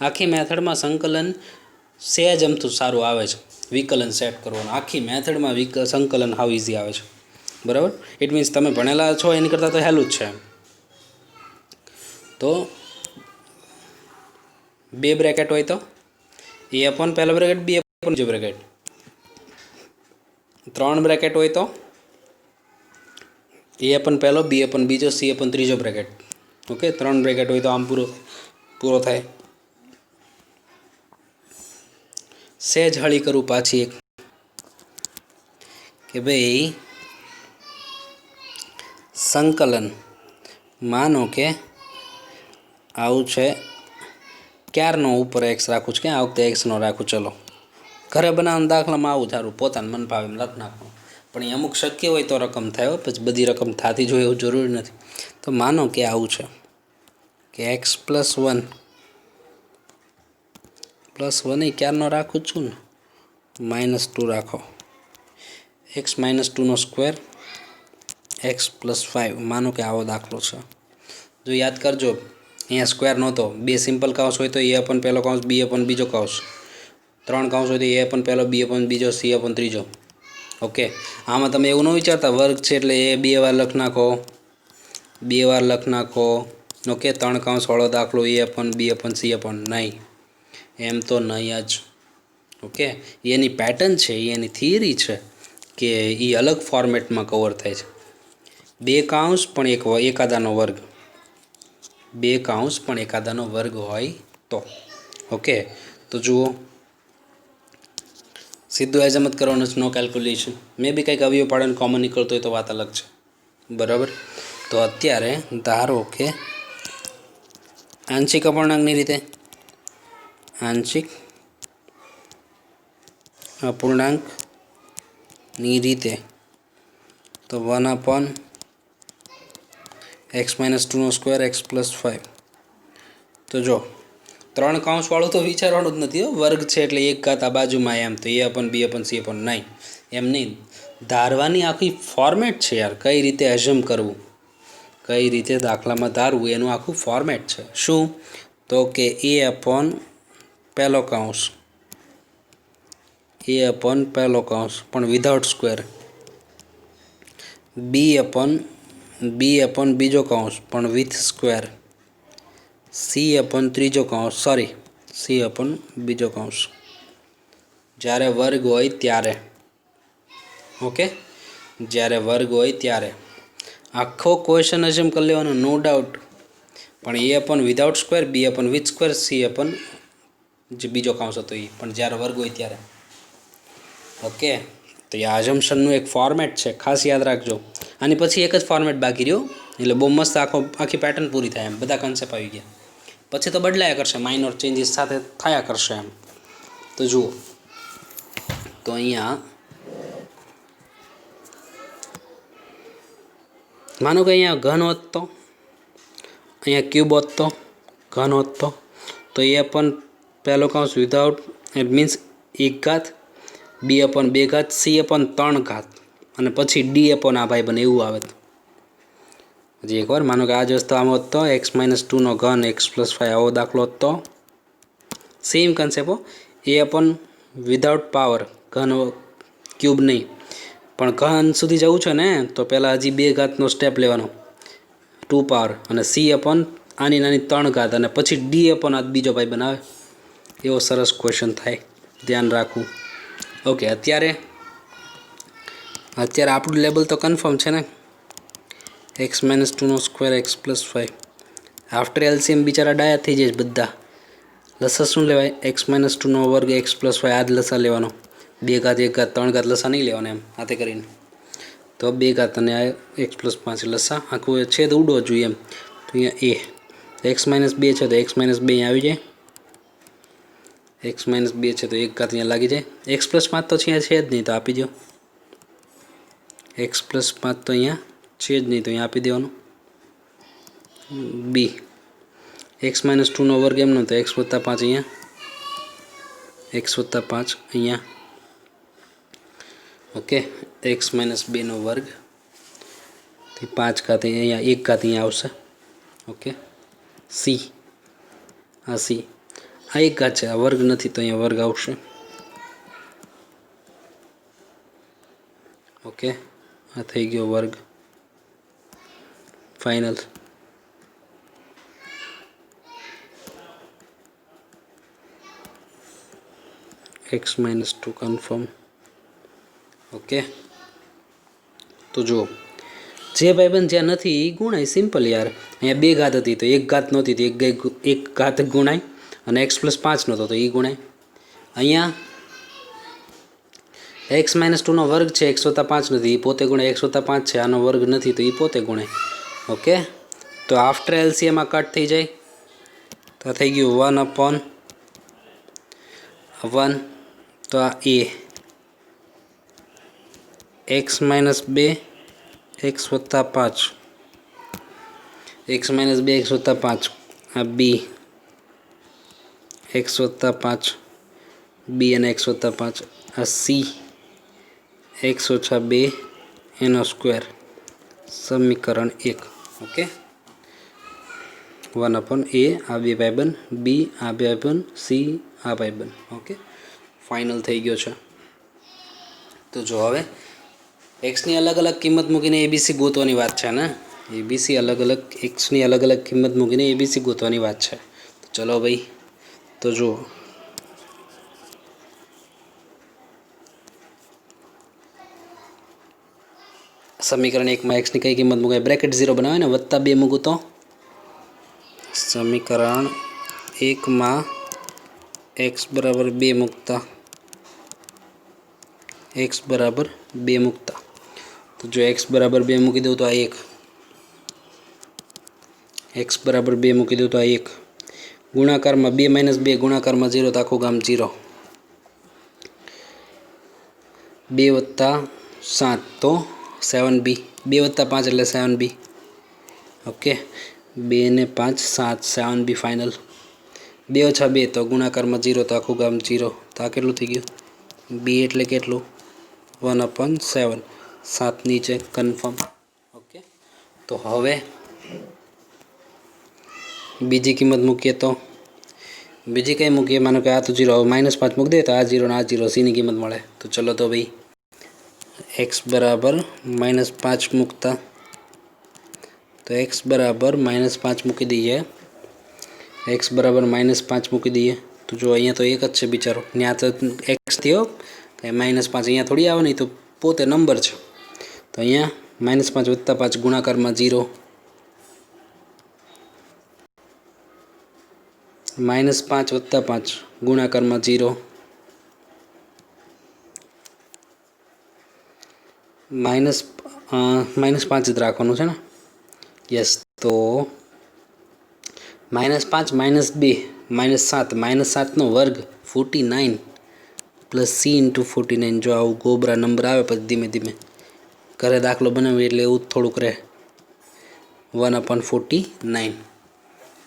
આખી મેથડમાં સંકલન સહેજ અમથું સારું આવે છે. વિકલન સેટ કરવાનું આખી મેથડમાં સંકલન હાવ ઇઝી આવે છે. બરાબર, ઇટ મીન્સ તમે ભણેલા છો એની કરતાં તો હેલું જ છે. તો 2 બ્રેકેટ હોય તો A/ પહેલો બ્રેકેટ B/ બીજો બ્રેકેટ. 3 બ્રેકેટ હોય તો A/ પહેલો B/ બીજો C/ ત્રીજો બ્રેકેટ. ઓકે, 3 બ્રેકેટ હોય તો આમ પૂરો થાય. સહેજ હળી કરું પાછી એક કે ભાઈ સંકલન માનો કે આવું છે, ક્યારનો ઉપર એક્સ રાખું છું, ક્યાં આ વખતે એક્સનો રાખું. ચલો, ઘરે બનાવવાના દાખલામાં આવું થારું, પોતાનું મન ભાવે એમ લખ નાખવાનું. પણ એ અમુક શક્ય હોય તો રકમ થાય, પછી બધી રકમ થતી જ હોય એવું જરૂરી નથી. તો માનો કે આવું છે કે x+1 એ ક્યારનો રાખું છું ને -2 રાખો. x - 2 square x+5. માનો કે આવો દાખલો છે. જો યાદ કરજો અહીંયા સ્ક્વેર નહોતો, 2 સિમ્પલ કાઉન્સ હોય તો A/ પહેલો કાઉન્સ B/ બીજો કાઉન્સ, 3 કાઉન્સ હોય તો A/ પહેલો B/ બીજો C/ ત્રીજો. ઓકે, આમાં તમે એવું ન વિચારતા વર્ગ છે એટલે એ 2 વાર લખ નાખો, 2 વાર લખ નાખો. ઓકે, 3 કાઉન્સવાળો દાખલો A/ B/ C/ નહીં, એમ તો નહીં જ. ઓકે, એની પેટર્ન છે, એની થિયરી છે કે એ અલગ ફોર્મેટમાં કવર થાય છે. 2 કાઉન્સ પણ એકાદાનો વર્ગ, 2 કાઉન્સ પણ એકાદાનો વર્ગ હોય તો. ઓકે, તો જુઓ સીધું એજમત કરવાનું છે, નો કેલ્ક્યુલેશન. મેં બી કંઈક અવયવ પાડોને કોમન નીકળતો હોય તો વાત અલગ છે. બરાબર, તો અત્યારે ધારો કે આંશિક અપૂર્ણાંકની રીતે, આંશિક અપૂર્ણાંકની રીતે તો 1/x - 2 સ્ક્વેર x+5. તો જો 3 કાઉન્સવાળું તો વિચારવાનું જ નથી. વર્ગ છે એટલે એક ઘાત આ બાજુમાં એમ, તો A/ B/ C/ નહીં, એમ નહીં. ધારવાની આખી ફોર્મેટ છે યાર, કઈ રીતે એઝ્યુમ કરવું, કઈ રીતે દાખલામાં ધારવું, એનું આખું ફોર્મેટ છે. શું તો કે A/ પહેલો કાઉન્સ, A/ પહેલો કાઉન્સ પણ વિધાઉટ સ્ક્વેર, B/ બીજો કાઉન્સ પણ વિથ સ્ક્વેર, C/ ત્રીજો કાઉન્સ, C/ બીજો કાઉન્સ જ્યારે વર્ગ હોય ત્યારે. ઓકે, જ્યારે વર્ગ હોય ત્યારે આખો ક્વેશ્ચન એઝ્યુમ કરી લેવાનો, નો ડાઉટ. પણ A/ without square, B/ with square, C/ જે બીજો કાઉન્સ હતો એ પણ જ્યારે વર્ગ હોય ત્યારે. ઓકે, તો એ એઝમ્પશનનું એક ફોર્મેટ છે, ખાસ યાદ રાખજો. આની પછી એક જ ફોર્મેટ બાકી રહ્યો, એટલે બહુ મસ્ત આખી પેટર્ન પૂરી થાય એમ. બધા કન્સેપ્ટ આવી ગયા, પછી તો બદલાયા કરશે, માઇનોર ચેન્જીસ સાથે થયા કરશે એમ. તો જુઓ, તો અહીંયા માનો કે અહીંયા ઘન હોત તો, અહીંયા ક્યુબ હોત તો, ઘન હોત તો એ પણ પહેલો કાઉન્સ વિધાઉટ, ઇટ મીન્સ 1 ઘાત, B/ 2 ઘાત, C/ 3 ઘાત અને પછી D/ આ ભાઈ બને એવું આવે. તો હજી એકવાર માનો કે આ જ વસ્તુ આમ હોત તો x - 2 ઘન x+5 આવો દાખલો હોત તો same concept. A/ without power, ઘન ક્યુબ નહીં, પણ ઘન સુધી જવું છે ને તો પહેલાં હજી 2 ઘાતનો સ્ટેપ લેવાનો, 2 પાવર, અને C/ આની નાની 3 ઘાત અને પછી D/ આ બીજો ભાઈ બનાવે. એવો સરસ ક્વેશ્ચન થાય, ધ્યાન રાખવું. ઓકે, અત્યારે આપણું લેબલ તો કન્ફર્મ છે ને, x - 2 square x+5. After LCM બિચારા ડાયા થઈ જાય બધા. લસા શું લેવાય, x - 2 વર્ગ x+5, આ જ લસા લેવાનો. 2 ઘાત 1 ઘાત 3 ઘાત લસા નહીં લેવાના એમ હાથે કરીને, તો 2 ઘાત અને આ x + 5 લસા આખું છેદ ઉડવો જોઈએ એમ. તો અહીંયા a x - 2 છે તો x - 2 અહીંયા આવી જાય, x - 2 છે તો 1 ઘાત અહીંયા લાગી જાય. x + 5 તો છે જ નહીં તો આપી દો, x + 5 તો અહીંયા છે જ નહીં તો અહીંયા આપી દેવાનું. b x - 2 નો વર્ગ એમનો તો x + 5 અહીંયા, x + 5 અહીંયા. ઓકે, x - 2 નો વર્ગ 5 ઘાત અહીંયા 1 ઘાત અહીંયા આવશે. ઓકે, c આ c આ 1 ઘાત છે, આ વર્ગ નથી તો અહીંયા વર્ગ આવશે. ઓકે, આ થઈ ગયો વર્ગ ફાઇનલ. x - 2 confirm. ઓકે, તો જુઓ જે ભાઈબંધ જ્યાં નથી એ ગુણાય, સિમ્પલ યાર. અહીંયા 2 ઘાત હતી તો 1 ઘાત નહોતી તો 1 ઘાત ગુણાય, અને x + 5 નહોતો તો એ ગુણાય. અહીંયા x - 2 નો વર્ગ છે, x + 5 નથી એ પોતે ગુણાય, x + 5 છે આનો વર્ગ નથી તો એ પોતે ગુણાય. ઓકે, તો આફ્ટર LCM આ કટ થઈ જાય તો આ થઈ ગયું 1/1. તો આ a x - 2 x + 5, x - 2 x + 5, આ b x + 5, b અને x + 5, આ c x - 2 એનો સ્ક્વેર, સમીકરણ 1. ઓકે, 1/a આ બે ભાઈબંધ, b આ ભાઈબંધ, c આ ભાઈબંધ. ઓકે, ફાઇનલ થઈ ગયો છે. તો જો હવે એક્સની અલગ અલગ કિંમત મૂકીને એબીસી ગોતવાની વાત છે ને, એબીસી અલગ અલગ એક્સની અલગ અલગ કિંમત મૂકીને એબીસી ગોતવાની વાત છે. તો ચલો ભાઈ, તો જુઓ સમીકરણ 1 માં એક્સની કઈ કિંમત મૂકાય, બ્રેકેટ 0 બનાવે ને, +2 મૂકું તો સમીકરણ 1 માં x = 2 મૂકતા, x = 2 મૂકતા, તો જો x = 2 મૂકી દઉં તો આ 1, x = 2 મૂકી દઉં તો આ 1, ગુણાકારમાં 2 - 2 ગુણાકારમાં 0 તો આખું ગામ 0, 2 + 7 તો 7b, 2 + 5 એટલે 7b. ઓકે, 2 ને 5 7, 7b ફાઇનલ. 2 - 2 તો ગુણાકારમાં 0 તો આખું ગામ 0, તો આ કેટલું થઈ ગયું, b એટલે કેટલું 1/7, 7 નીચે કન્ફર્મ. ઓકે, તો હવે બીજી કિંમત મૂકીએ તો બીજી કઈ મૂકીએ, માનો કે આ તો 0, હવે -5 મૂકી દે તો આ 0 ને આ 0, c ની કિંમત મળે. તો ચલો તો ભાઈ x = -5 મૂકતા, તો x = -5 મૂકી દઈએ, x = -5 મૂકી દઈએ. તો જો અહીંયા તો એક જ છે બિચારો, ત્યાં તો x થયો કંઈ -5 અહીંયા થોડી આવે નહીં, તો પોતે નંબર છે. તો અહીંયા -5 + 5 ગુણાકારમાં 0, -5 + 5 ગુણાકારમાં 0, -5 જ રાખવાનું છે ને, યસ. તો -5 -2 -7, -7 નો વર્ગ 49 + c × 49. જો આવું ગોબરા નંબર આવે પછી ધીમે ધીમે ઘરે દાખલો બનાવીએ એટલે એવું થોડુંક રહે, 1/49.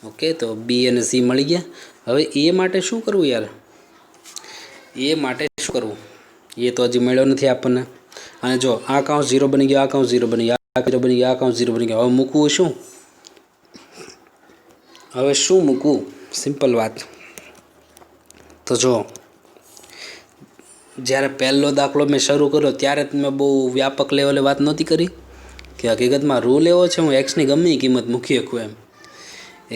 ઓકે, તો બી અને સી મળી ગયા. હવે એ માટે શું કરવું યાર, એ માટે શું કરવું એ તો હજી મળ્યો નથી આપણને. અને જો આ કાઉન્સ 0 બની ગયો, આ કાઉન્સ 0 બની ગયો, આ 0 બની ગયો, આ કાઉન્સ 0 બની ગયો. હવે મૂકવું શું, હવે શું મૂકવું, સિમ્પલ વાત. તો જો જ્યારે પહેલો દાખલો મેં શરૂ કર્યો ત્યારે મેં બહુ વ્યાપક લેવલે વાત નહોતી કરી કે હકીકતમાં રૂલ એવો છે હું એક્સની ગમે એ કિંમત મૂકી શકું એમ,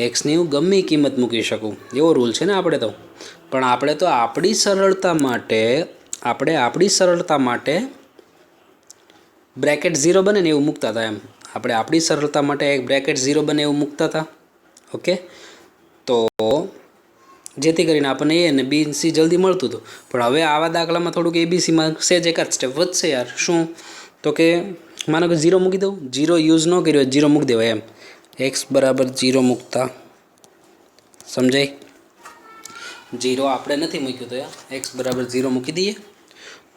એક્સની હું ગમે એ કિંમત મૂકી શકું એવો રૂલ છે ને આપણે તો. પણ આપણે તો આપણી સરળતા માટે બ્રેકેટ 0 બને ને એવું મૂકતા હતા એમ, આપણે આપણી સરળતા માટે એક બ્રેકેટ 0 બને એવું મૂકતા હતા. ઓકે, તો જેથી કરીને આપણને એ અને બી સી જલ્દી મળતું હતું. પણ હવે આવા દાખલામાં થોડુંક એબીસીમાં સેજ એકાદ સ્ટેપ વધશે યાર. શું તો કે માનો કે 0 મૂકી દઉં, 0 યુઝ ન કર્યો 0 મૂકી દેવાય એમ. એક્સ બરાબર 0 મૂકતા સમજાય? 0 આપણે નથી મૂક્યું તો યાર, એક્સ બરાબર 0 મૂકી દઈએ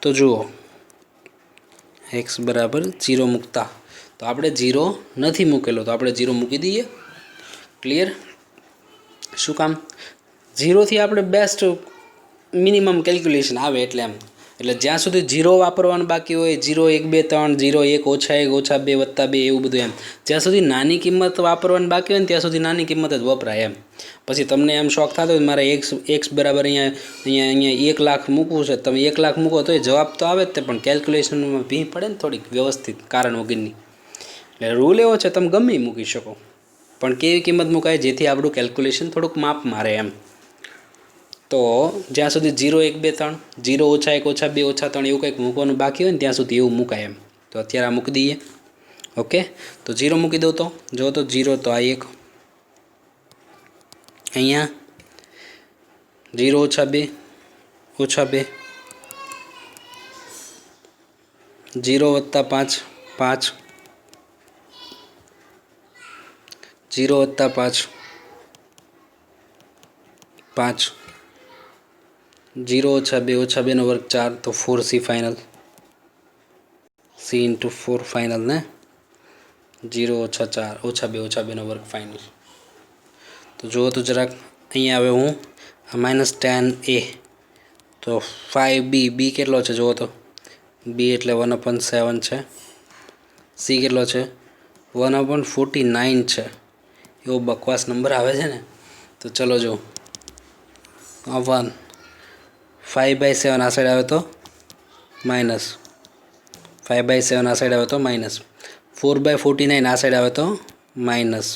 તો જુઓ એક્સ બરાબર 0 મૂકતા તો આપણે 0 નથી મૂકેલો તો આપણે 0 મૂકી દઈએ. ક્લિયર? શું કામ? 0થી આપણે બેસ્ટ મિનિમમ કેલ્ક્યુલેશન આવે એટલે એમ. એટલે જ્યાં સુધી 0 વાપરવાનું બાકી હોય, 0 1 2 3 0 1 ઓછા 1 ઓછા 2 વત્તા 2 એવું બધું એમ, જ્યાં સુધી નાની કિંમત વાપરવાની બાકી હોય ને ત્યાં સુધી નાની કિંમત જ વપરાય એમ. પછી તમને એમ શોખ થતો હોય મારે એક્સ બરાબર અહીંયા 1 લાખ મૂકવું છે, તમે 1 લાખ મૂકો તો એ જવાબ તો આવે જ તે, પણ કેલ્ક્યુલેશનમાં ભી પડે ને થોડીક વ્યવસ્થિત કારણ વગરની. એટલે રૂલ એવો છે તમે ગમે એ મૂકી શકો, પણ કેવી કિંમત મુકાય જેથી આપણું કેલ્ક્યુલેશન થોડુંક માપ મારે એમ. તો જ્યાં સુધી 0 1 2 3 0 ઓછા 1 ઓછા 2 ઓછા 3 એવું કંઈક મૂકવાનું બાકી હોય ને ત્યાં સુધી એવું મુકાય એમ. તો અત્યારે આ મૂકી દઈએ. ઓકે, તો 0 મૂકી દઉં તો જો તો 0 તો આ 1 અહીંયા 0 ઓછા 2 ઓછા 2 0 વત્તા 5 5 0 વત્તા 5 5 0 ઓછા 2 ઓછા 2 નો વર્ગ 4 તો 4c final. c into 4 final ને 0 ઓછા 4 ઓછા 2 ઓછા 2 નો વર્ગ ફાઇનલ. તો જુઓ તો જરાક અહીંયા હવે હું -10a તો 5b બી કેટલો છે જુઓ તો, બી એટલે 1/7 છે. સી કેટલો છે 1/49 છે. એવો બકવાસ નંબર આવે છે ને. તો ચલો જો 1 5/7 આ સાઈડ આવે તો માઇનસ, 5/7 આ સાઈડ આવે તો માઇનસ, 4/49 આ સાઈડ આવે તો માઇનસ,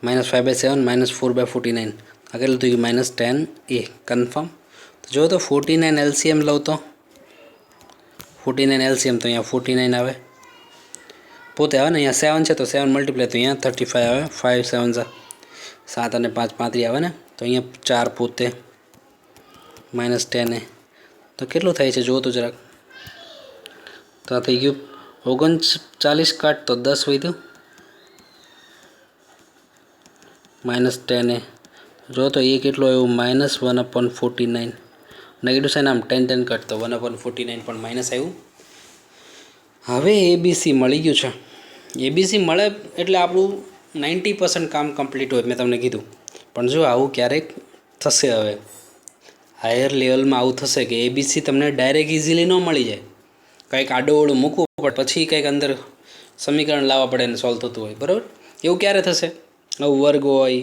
-5/7 -4/49 આ કેટલું થઈ ગયું -10a કન્ફર્મ. તો જો તો 49 એલસીએમ લઉં તો 49 એલસીએમ તો અહીંયા 49 આવે પોતે આવે ને, અહીંયા 7 છે તો 7 મલ્ટીપ્લાય તો અહીંયા 35 આવે, 5 7 7 અને 5 35 આવે ને, તો અહીંયા 4 પોતે -10a તો કેટલું થાય છે જુઓ તો જરાક. તો આ થઈ ગયું 39 કાટ તો 10 વધ્યું -10a. જો તો એ કેટલો આવ્યું -1/49. નેગેટિવ સાઇન આમ 10 કાટ તો 1/49 પણ માઇનસ આવ્યું. હવે એબીસી મળી ગયું છે. એબીસી મળે એટલે આપણું 90% કામ કમ્પ્લીટ હોય મેં તમને કીધું. પણ જો આવું ક્યારેક થશે, હવે હાયર લેવલમાં આવું થશે કે એબીસી તમને ડાયરેક્ટ ઇઝીલી ન મળી જાય, કંઈક આડોઅવળું મૂકવું પડે પછી કંઈક અંદર સમીકરણ લાવવા પડે ને સોલ્વ થતું હોય. બરાબર, એવું ક્યારે થશે? આવું વર્ગ હોય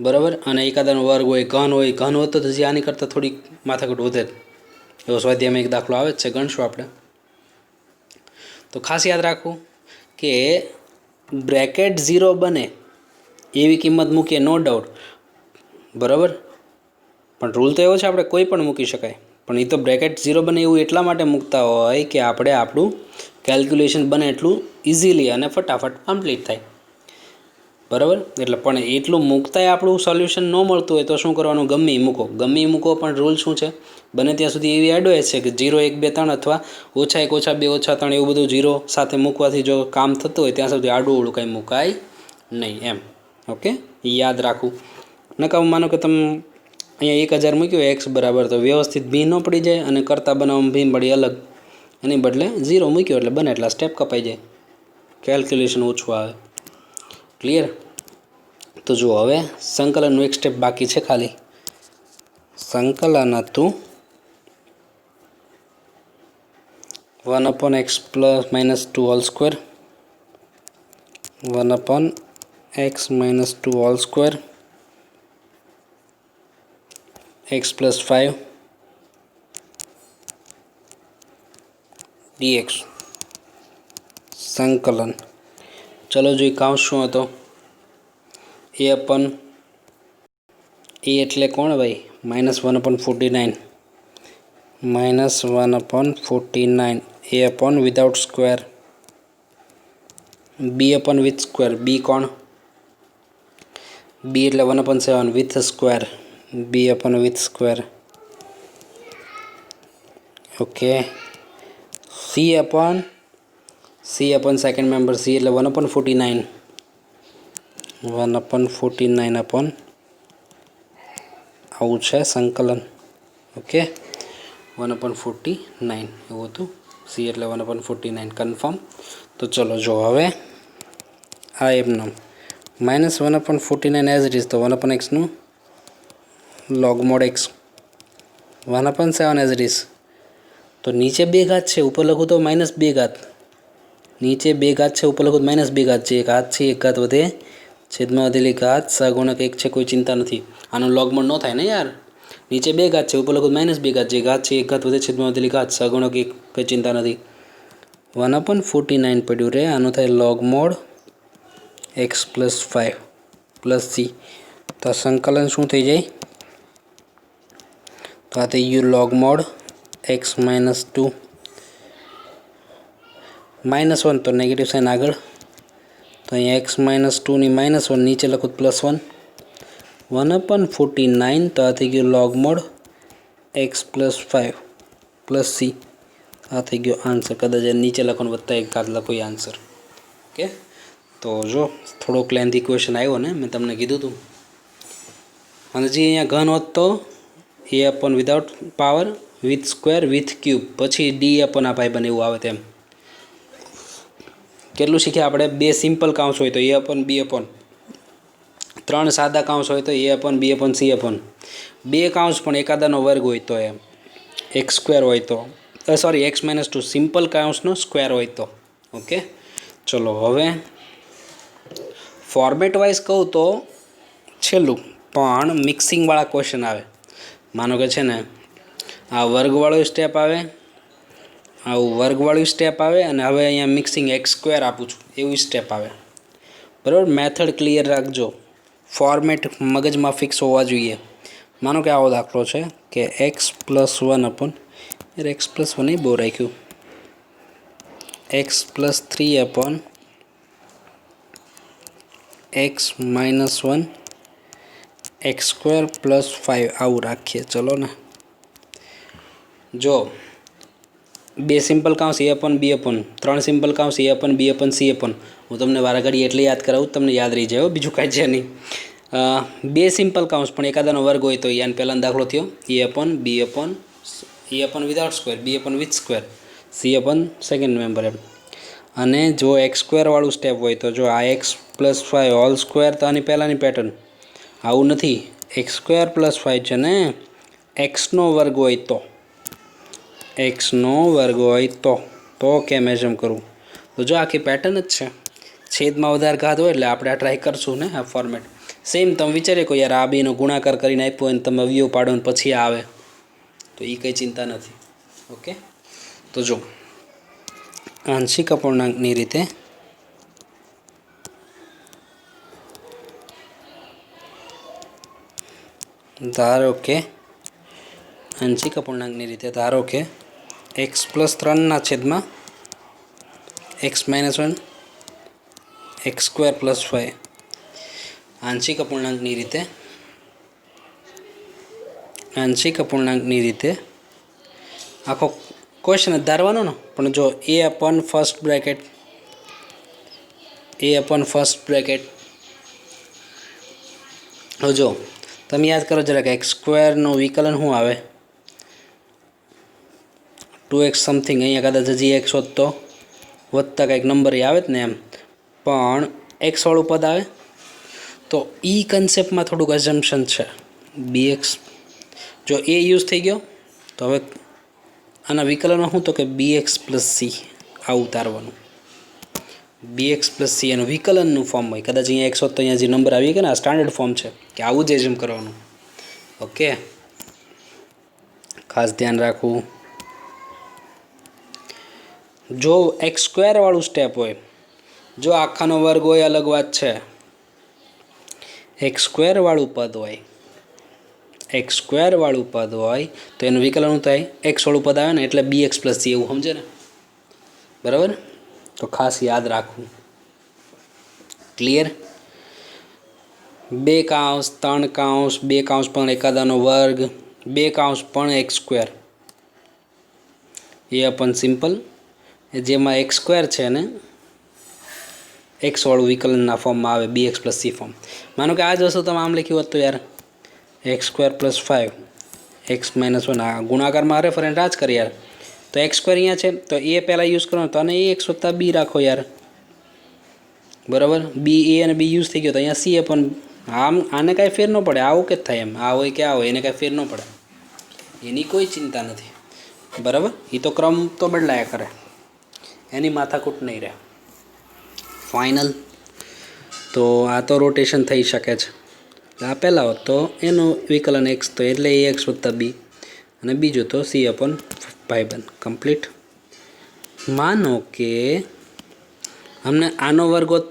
બરાબર, અને એકાદાનો વર્ગ હોય, ઘન હોય, ઘન હોત તો હજી આની કરતાં થોડીક માથાકૂટ વધે. એવો સ્વાધ્યાયમાં એક દાખલો આવે જ છે, ગણશું આપણે. તો ખાસ યાદ રાખવું કે બ્રેકેટ 0 બને એવી કિંમત મૂકીએ નો ડાઉટ બરાબર, પણ રૂલ તો એવો છે આપણે કોઈ પણ મૂકી શકાય, પણ એ તો બ્રેકેટ 0 બને એવું એટલા માટે મૂકતા હોય કે આપણે આપણું કેલ્ક્યુલેશન બને એટલું ઇઝીલી અને ફટાફટ કમ્પ્લીટ થાય બરાબર. એટલે પણ એટલું મૂકતાંય આપણું સોલ્યુશન ન મળતું હોય તો શું કરવાનું? ગમે એ મૂકો, ગમે એ મૂકો, પણ રૂલ શું છે બને ત્યાં સુધી એવી એડવાઇસ છે કે 0 1 2 3 અથવા ઓછા 1 ઓછા 2 ઓછા 3 એવું બધું 0 સાથે મૂકવાથી જો કામ થતું હોય ત્યાં સુધી આડું અવળું કંઈ મુકાય નહીં એમ. ઓકે, એ યાદ રાખવું. નકામ માનો કે તમે અહીંયા 1000 મૂક્યો એક્સ બરાબર, તો વ્યવસ્થિત ભી ન પડી જાય અને કરતાં બનાવવામાં ભી પડી અલગ, એની બદલે 0 મૂક્યો એટલે બને એટલા સ્ટેપ કપાઈ જાય, કેલ્ક્યુલેશન ઓછું આવે. ક્લિયર? તો જુઓ હવે સંકલનનું એક સ્ટેપ બાકી છે ખાલી. સંકલન હતું 1/x + -2 whole square 1/x - 2 whole square x + 5 dx સંકલન. ચલો જોઈ કાઉન્સ શું હતો? a એટલે કોણ ભાઈ? -1/49 -1/49 a/ without square, b/ with square. b કોણ? બી એટલે 1/7 with square, b upon with square. Okay. C upon second member, c એટલે 1/49, 1/49 અપોન આવું છે સંકલન. ઓકે, 1/49 એવું હતું. સી એટલે 1/49 કન્ફર્મ. તો ચલો જો હવે આ એમનો -1/49 એઝ ઇટ ઇઝ, તો 1/xનું log mod x, 1/7 as it is. તો નીચે 2 ઘાત છે, ઉપર લખું તો -2 ઘાત. નીચે 2 ઘાત છે, ઉપર લખું -2 ઘાત છે. એક ઘાત છે, એક ઘાત વધે, છેદમાં વધેલી ઘાત સહગુણક 1 છે, કોઈ ચિંતા નથી. આનો log mod ન થાય ને યાર. નીચે 2 ઘાત છે, ઉપર લખું -2 ઘાત. જે ઘાત છે, એક ઘાત વધે, છેદમાં વધેલી ઘાત સહગુણક 1, કોઈ ચિંતા નથી. 1/49 પડ્યું રે. આનું થાય log mod x + 5 + c. તો આ સંકલન શું થઈ જાય? તો આ થઈ ગયું log mod x - 2 -1, તો નેગેટિવ સાઇન આગળ. તો અહીંયા x - 2 ની -1, નીચે લખું +1, 1/49. તો આ થઈ ગયું log mod x + 5 + c. આ થઈ ગયો આન્સર. કદાચ નીચે લખવાનું +1 ઘાત લખો એ આન્સર. ઓકે. તો જો થોડોક લેન્ધી ક્વેશ્ચન આવ્યો ને, મેં તમને કીધું હતું. અને જે અહીંયા ઘન હોત તો a upon without power with square with cube, પછી ડી અપોન આ ભાઈ બને એવું આવે તેમ. કેટલું શીખ્યા આપણે? 2 સિમ્પલ કાઉન્સ હોય તો એ અપોન બી અપોન, 3 સાદા કાઉન્સ હોય તો a upon b upon c upon, 2 કાઉન્સ પણ એકાદાનો વર્ગ હોય તો એમ, એક્સ સ્ક્વેર હોય તો, સોરી x - 2 સિમ્પલ કાઉન્સનો સ્ક્વેર હોય તો. ઓકે. ચલો હવે ફોર્મેટ વાઇઝ કહું તો છેલ્લું પણ મિક્સિંગવાળા ક્વેશ્ચન આવે. માનો કે છે ને આ વર્ગવાળું સ્ટેપ આવે, આવું વર્ગવાળું સ્ટેપ આવે, અને હવે અહીંયા મિક્સિંગ x² આપું છું એવું સ્ટેપ આવે. બરાબર. મેથડ ક્લિયર રાખજો. ફોર્મેટ મગજમાં ફિક્સ હોવા જોઈએ. માનો કે આવો દાખલો છે કે x + 1 અપોન, x + 1 બહુ રાખ્યું, x + 3 અપોન x - 1 x² + 5 આવું રાખીએ. ચલો ને, જો 2 સિમ્પલ કાઉન્સ a upon b upon, 3 simple કાઉન્સ a upon b upon c upon. હું તમને વારાઘડી એટલે યાદ કરાવું, તમને યાદ રહી જાય, બીજું કાંઈ છે નહીં. 2 સિમ્પલ કાઉન્સ પણ એકાદાનો વર્ગ હોય તો યાન પહેલાંનો દાખલો થયો a upon b upon, a upon without square, b upon with square, c upon second member એમ. અને જો x² વાળું સ્ટેપ હોય તો જો આ x + 5 હોલ સ્ક્વેર, તો આની પહેલાંની પેટર્ન. આવું નથી, x² + 5 છે ને, એક્સનો વર્ગ હોય તો, એક્સનો વર્ગ હોય તો કેમ એમ કરું? તો જો આખી પેટર્ન જ છે. છેદમાં વધારે ઘાત હોય એટલે આપણે આ ટ્રાય કરશું ને આ ફોર્મેટ. સેમ તમે વિચારી કો યાર, આ બેનો ગુણાકાર કરીને આપ્યો હોય ને તમે અવયવ પાડો ને પછી આવે, તો એ કંઈ ચિંતા નથી. ઓકે. તો જો આંશિક અપૂર્ણાંકની રીતે ધારો કે આંશિક અપૂર્ણાંકની રીતે ધારો કે x + 3 છેદમાં x - 1 x² + 5. આંશિક અપૂર્ણાંકની રીતે આખો ક્વેશ્ચન જ ધારવાનો ને. પણ જો a અપોન ફર્સ્ટ બ્રેકેટ, હવે જો તમે યાદ કરો જરાક, x² નું વિકલન શું આવે? 2x something. અહીંયા કદાચ હજી x હોત તો વધતા કંઈક નંબર એ આવે જ ને એમ, પણ x વાળું પદ આવે તો એ કન્સેપ્ટમાં થોડુંક અઝમ્પશન છે. bx જો એ યુઝ થઈ ગયો તો હવે આના વિકલનમાં શું, તો કે bx + c આવું તારવાનું. bx + c એનું વિકલનનું ફોર્મ હોય. કદાચ અહીંયા x હોત તો અહીંયા જે નંબર આવી ગયા ને, આ સ્ટાન્ડર્ડ ફોર્મ છે કે આવું જ એમ કરવાનું. ઓકે, ખાસ ધ્યાન રાખવું. જો x² વાળું સ્ટેપ હોય, જો આખાનો વર્ગ હોય અલગ વાત છે, x² વાળું પદ હોય, x² વાળું પદ હોય તો એનું વિકલન શું થાય? x વાળું પદ આવે ને એટલે bx + c એવું સમજે ને. બરાબર. તો ખાસ યાદ રાખવું. ક્લિયર. 2 કાઉન્સ 3 કાઉન્સ 2 કાઉન્સ પણ એકાદાનો વર્ગ 2 કાઉન્સ પણ એક્સ સ્ક્વેર એ અપન સિમ્પલ જેમાં એક્સ સ્ક્વેર છે ને એક્સવાળું વિકલનના ફોર્મમાં આવે bx પ્લસ સી ફોર્મ. માનો કે આ જ વસ્તુ તમે આમ લખ્યું હોત તો યાર x square plus 5 x minus 1 આ ગુણાકારમાં રેફરન્ટ આ જ કરી યાર. તો એક્સ સ્ક્વેર અહીંયા છે તો એ પહેલાં યુઝ કરો તો અને એ એક્સ વત્તા બી રાખો યાર, બરાબર. બી એ અને બી યુઝ થઈ ગયો તો અહીંયા સી પણ આમ આને કાંઈ ફેર ન પડે, આવું કે થાય એમ આ હોય કે આ હોય એને કાંઈ ફેર ન પડે, એની કોઈ ચિંતા નથી, બરાબર. એ તો ક્રમ તો બદલાયા કરે, એની માથાકૂટ નહીં રહે. ફાઇનલ. તો આ તો રોટેશન થઈ શકે છે. આ પહેલાં હોત તો એનું વિકલન એક્સ તો એટલે એ એક્સ વત્તા બી અને બીજું તો સી અપોન ભાઈબંધ કમ્પ્લીટ. માનો કે અમને આનો વર્ગ હોત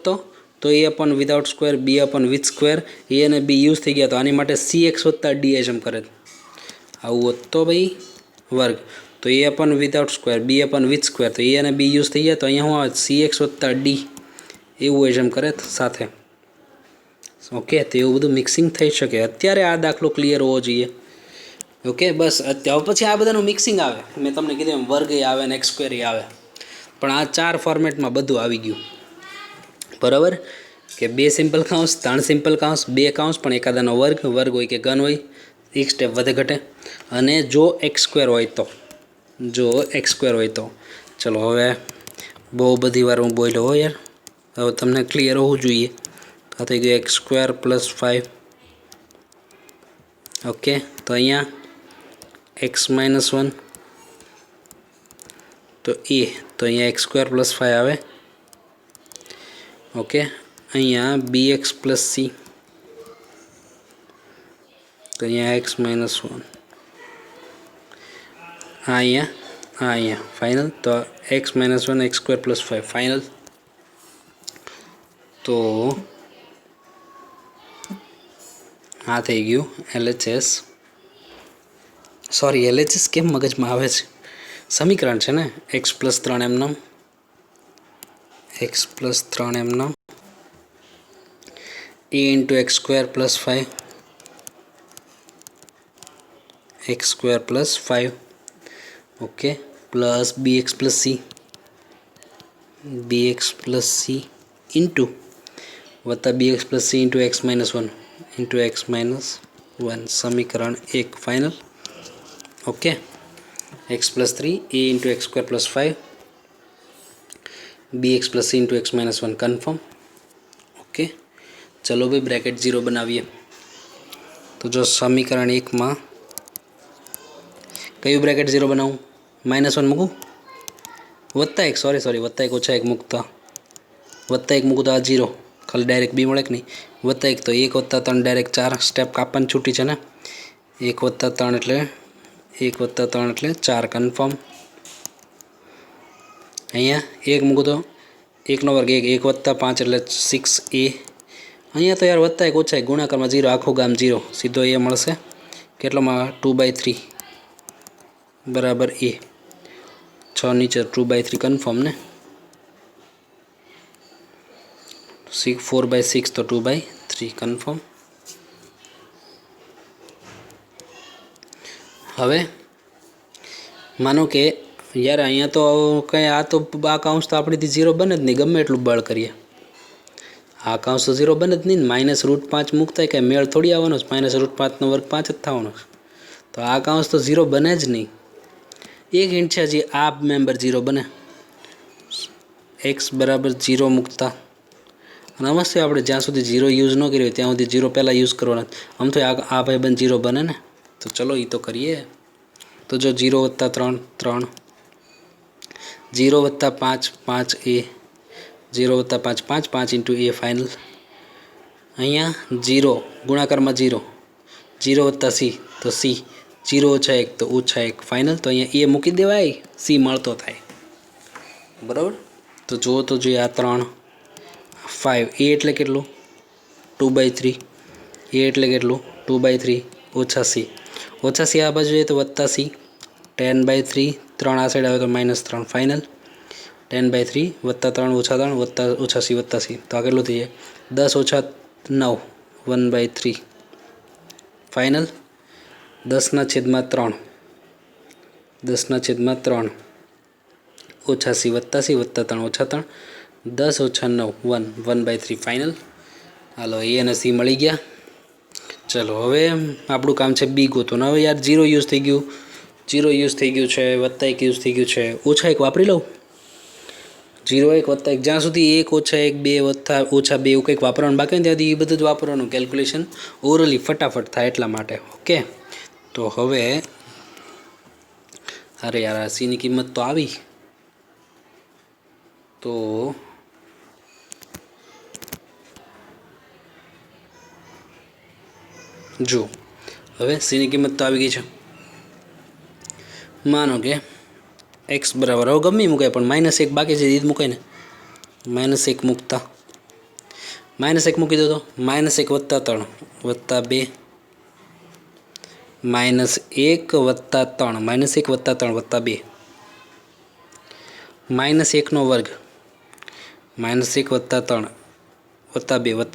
તો a upon without square b upon with square a અને બી યુઝ થઈ ગયા તો આની માટે સી એક્સ વત્તા ડી એચ એમ કરે. આવું હોત તો ભાઈ વર્ગ તો a upon without square b upon with square તો એ અને બી યુઝ થઈ ગયા તો અહીંયા શું આવે સી એક્સ વત્તા ડી એવું એજમ કરે સાથે. ઓકે, તો એવું બધું મિક્સિંગ થઈ શકે. અત્યારે આ દાખલો ક્લિયર હોવો જોઈએ. ઓકે બસ અત્યારે પછી આ બધાનું મિક્સિંગ આવે. મેં તમને કીધું એમ વર્ગ આવે ને એક્સ સ્ક્વેર આવે, પણ આ 4 ફોર્મેટમાં બધું આવી ગયું, બરાબર. કે 2 સિમ્પલ કાઉન્સ 3 સિમ્પલ કાઉન્સ 2 કાઉન્સ પણ એકાદાનો વર્ગ હોય કે ઘન હોય, એક સ્ટેપ વધે ઘટે. અને જો એક્સ સ્ક્વેર હોય તો ચલો હવે બહુ બધી વાર હું બોલ્યો હો યાર, હવે તમને ક્લિયર હોવું જોઈએ. આ થઈ ગયું એક્સ સ્ક્વેર પ્લસ 5. ઓકે, તો અહીંયા એક્સ માઇનસ 1 તો અહીંયા એક્સ સ્ક્વેર પ્લસ 5 આવે. ઓકે, અહીંયા બી એક્સ પ્લસ સી તો અહીંયા એક્સ માઇનસ 1 અહીંયા ફાઇનલ. તો x minus 1 x square plus 5 final. તો આ થઈ ગયું LHS. સોરી LHS કેમ મગજમાં આવે છે, સમીકરણ છે ને એક્સ પ્લસ 3 એમનામ a into x square plus 5 x square plus 5 okay plus bx plus c into વત્તા bx plus c into x minus 1 into x minus 1 સમીકરણ 1 final. Okay, x plus 3 a into x square plus 5 bx plus c into x minus 1 confirm. Okay, ચલો ભાઈ bracket 0 બનાવીએ. તો જો સમીકરણ 1માં કયું bracket 0 બનાવું, -1 મૂકું વત્તા 1 સોરી વત્તા 1 ઓછા 1 મૂકતા વત્તા 1 મૂકું તો આ 0 ખાલી ડાયરેક્ટ બી મળે કે નહીં, વત્તા 1 તો 1 વત્તા 3 ડાયરેક્ટ 4 સ્ટેપ કાપવાની છૂટી છે ને, 1 વત્તા 3 એટલે 4 કન્ફર્મ. અહીંયા 1 મૂકું તો 1નો વર્ગ 1 વત્તા 5 એટલે 6a. અહીંયા તો યાર વત્તા 1 ઓછા 1 ગુણાકારમાં 0 આખું ગામ 0 સીધો એ મળશે. કેટલોમાં 2/3 બરાબર a 6 નીચે 2/3 કન્ફર્મ ને 4/6 તો 2/3 કન્ફર્મ. હવે માનો કે યાર અહીંયા તો કંઈ આ કાઉન્સ તો આપણીથી 0 બને જ નહીં, ગમે એટલું બળ કરીએ આ કાઉન્સ તો 0 બને જ નહીં ને. -√5 મૂકતા કાંઈ મેળ થોડી આવવાનો છે, -√5નો વર્ગ 5 જ થવાનો છે. તો આ કાઉન્સ તો 0 બને જ નહીં. એક હિન્ટ છે હજી આ મેમ્બર 0 બને, એક્સ બરાબર 0 મૂકતા અને અવશ્ય આપણે જ્યાં સુધી 0 યુઝ ન કર્યો ત્યાં સુધી 0 પહેલાં યુઝ કરવાના. આમ તો આ ભાઈબંધ 0 બને ને, તો ચલો એ તો કરીએ. તો જો 0 વત્તા 3 3 0 વત્તા 5 5a 0 વત્તા 5 5 5 ઇન્ટુ a ફાઇનલ. અહીંયા 0 ગુણાકારમાં 0 વત્તા c તો c 0 ઓછા 1 તો ઓછા 1 ફાઇનલ. તો અહીંયા a મૂકી દેવાય, c મળતો થાય, બરાબર. તો જુઓ તો જોઈએ આ 3 5 a એટલે કેટલું 2/3 a એટલે કેટલું 2/3 ઓછા c આ બાજુ જોઈએ તો વત્તા c 10/3 3 આ સાઈડ આવે તો -3 ફાઇનલ. 10/3 વત્તા 3 ઓછા 3 વત્તા ઓછા c તો આ કેટલું થઈ જાય 10 ઓછા 9 1/3 ફાઇનલ 10/3 10/3 ઓછા સી વત્તા 3 ઓછા 3 10 ઓછા 9 1/3 ફાઇનલ. હાલો એ અને સી મળી ગયા. ચલો હવે આપણું કામ છે બી ગોતવાનું. હવે યાર 0 યુઝ થઈ ગયું, 0 યુઝ થઈ ગયું છે, +1 યુઝ થઈ ગયું છે, -1 વાપરી લઉં. 0 1 +1 જ્યાં સુધી 1 - 1 2 વત્તા -2 એવું કંઈક વાપરવાનું બાકી હોય ત્યાંથી એ બધું જ વાપરવાનું. કેલ્ક્યુલેશન ઓરલી ફટાફટ થાય એટલા માટે. ઓકે તો હવે અરે યાર આ સીની કિંમત તો આવી. તો જો હવે સીની કિંમત તો આવી ગઈ છે. માનો કે એક્સ બરાબર હવે ગમે મૂકાય પણ -1 બાકી છે એ જ મૂકાય ને. -1 મૂકતા -1 મૂકી દો તો -1 + 3 + 2 -1 + 3 -1 + 3 + 2 -1 નો વર્ગ -1 + 3 +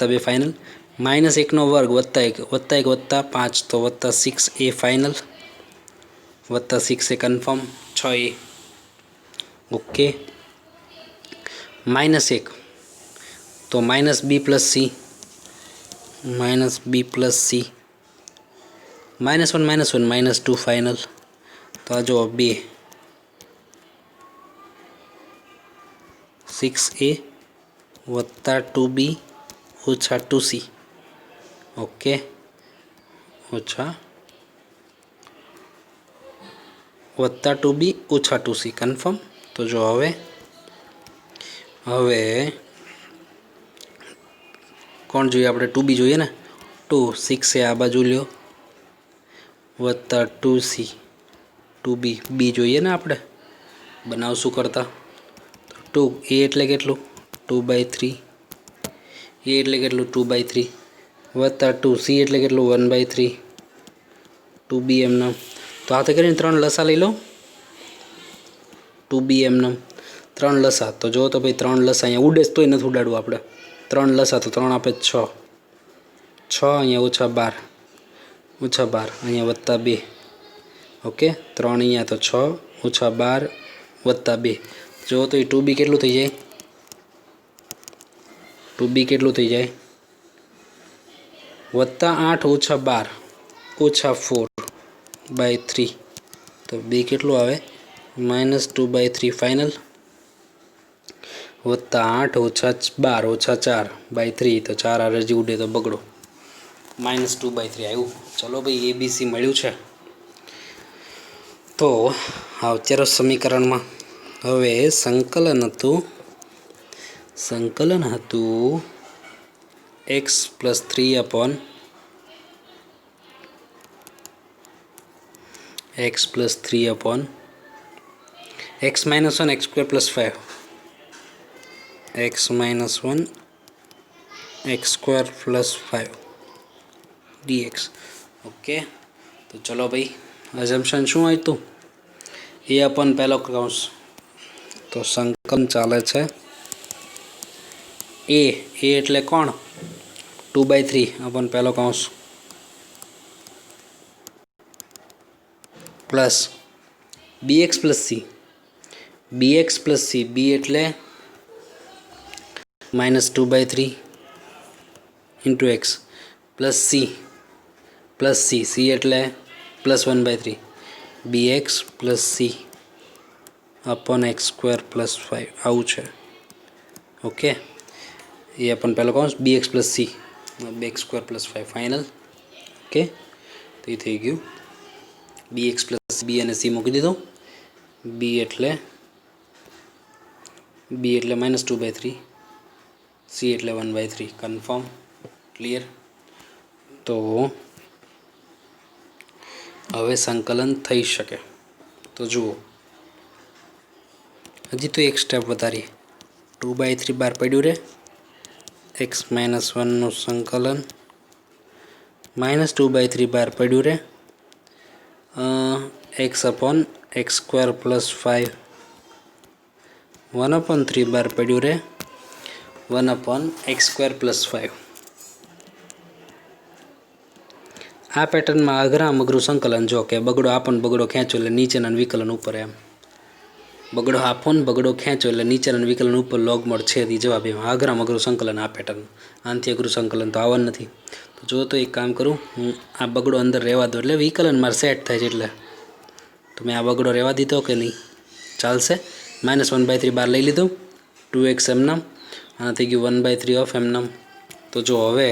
2 ફાઇનલ -1 નો વર્ગ +1 + 5 તો +6a final +6a confirm 6a. Okay -1 તો -b + c -b + c -1 -2 final. તો આ જો 2 6a + 2b - 2c. ઓકે ઓછા +2b - 2c કન્ફર્મ. તો જો હવે કોણ જોઈએ આપણે? 2b જોઈએ ને. 2 6a આ બાજુ લ્યો +2c 2b b જોઈએ ને આપણે બનાવશું કરતાં. તો 2a એટલે કેટલું? 2/3 a એટલે કેટલું? 2/3 +2c એટલે કેટલું? 1/3 2b એમનામ. તો હાથે કરીને 3 લસા લઈ લો. 2b એમનામ 3 લસા. તો જો તો ભાઈ 3 લસા અહીંયા ઉડે જ તોય નથી ઉડાડવું આપણે. 3 લસા તો 3 આપે 6 અહીંયા -12 અહીંયા +2. ઓકે 3 અહીંયા તો 6 -12 +2. જો તો એ 2b કેટલું થઈ જાય? 2b કેટલું થઈ જાય? +8 -12 -4/3. તો b કેટલું આવે? -2/3 ફાઇનલ +8 -12 -4/3. તો 4 આ રજી ઉડે તો બગડો. -2/3 આવ્યું. ચલો ભાઈ ABC મળ્યું છે. તો અત્યારે સમીકરણમાં હવે સંકલન હતું x + 3 x + 3 x - 1 x² + 5 x - 1 x² + 5 dx. Okay તો ચલો ભાઈ અઝમ્પશન શું હતું? એ પહેલો કૌંસ. તો સંકલન ચાલે છે a એટલે કોણ? 2/3 પહેલો કૌંસ પ્લસ bx + c b એટલે -2/3 × x પ્લસ c એટલે +1/3 bx + c x² + 5 આવું છે. ઓકે એ પહેલો કૌંસ bx + c x² + 5 final. Okay તો એ થઈ ગયું. bx + b અને c મૂકી દીધું. b એટલે -2/3 c એટલે 1/3 કન્ફર્મ ક્લિયર. તો હવે સંકલન થઈ શકે. તો જુઓ હજી તો એક સ્ટેપ વધારીએ. 2/3 બહાર પડ્યું રહે. x - 1 નું સંકલન -2/3 બહાર પડ્યું રહે. x/x² + 5 1/3 બહાર પડ્યું રહે. 1/x² + 5 આ પેટર્નમાં અઘરામ અઘરું સંકલન જો કે બગડો આપો ને બગડો ખેંચો એટલે નીચેના વિકલન ઉપર એમ બગડો આપો ને બગડો ખેંચો એટલે નીચેના વિકલન ઉપર લોગમોડ છેદ ઈ જવાબ એમ અઘરામ અઘરું સંકલન આ પેટર્ન આનાથી અઘરું સંકલન તો આવવાનું નથી તો જો તો એક કામ કરું હું આ બગડો અંદર રહેવા દો એટલે વિકલન મારે સેટ થાય છે એટલે તો મેં આ બગડો રહેવા દીધો કે નહીં ચાલશે -1/3 બહાર લઈ લીધું 2x એમ નામ આના થઈ ગયું 1/3 ઓફ એમ નામ તો જો હવે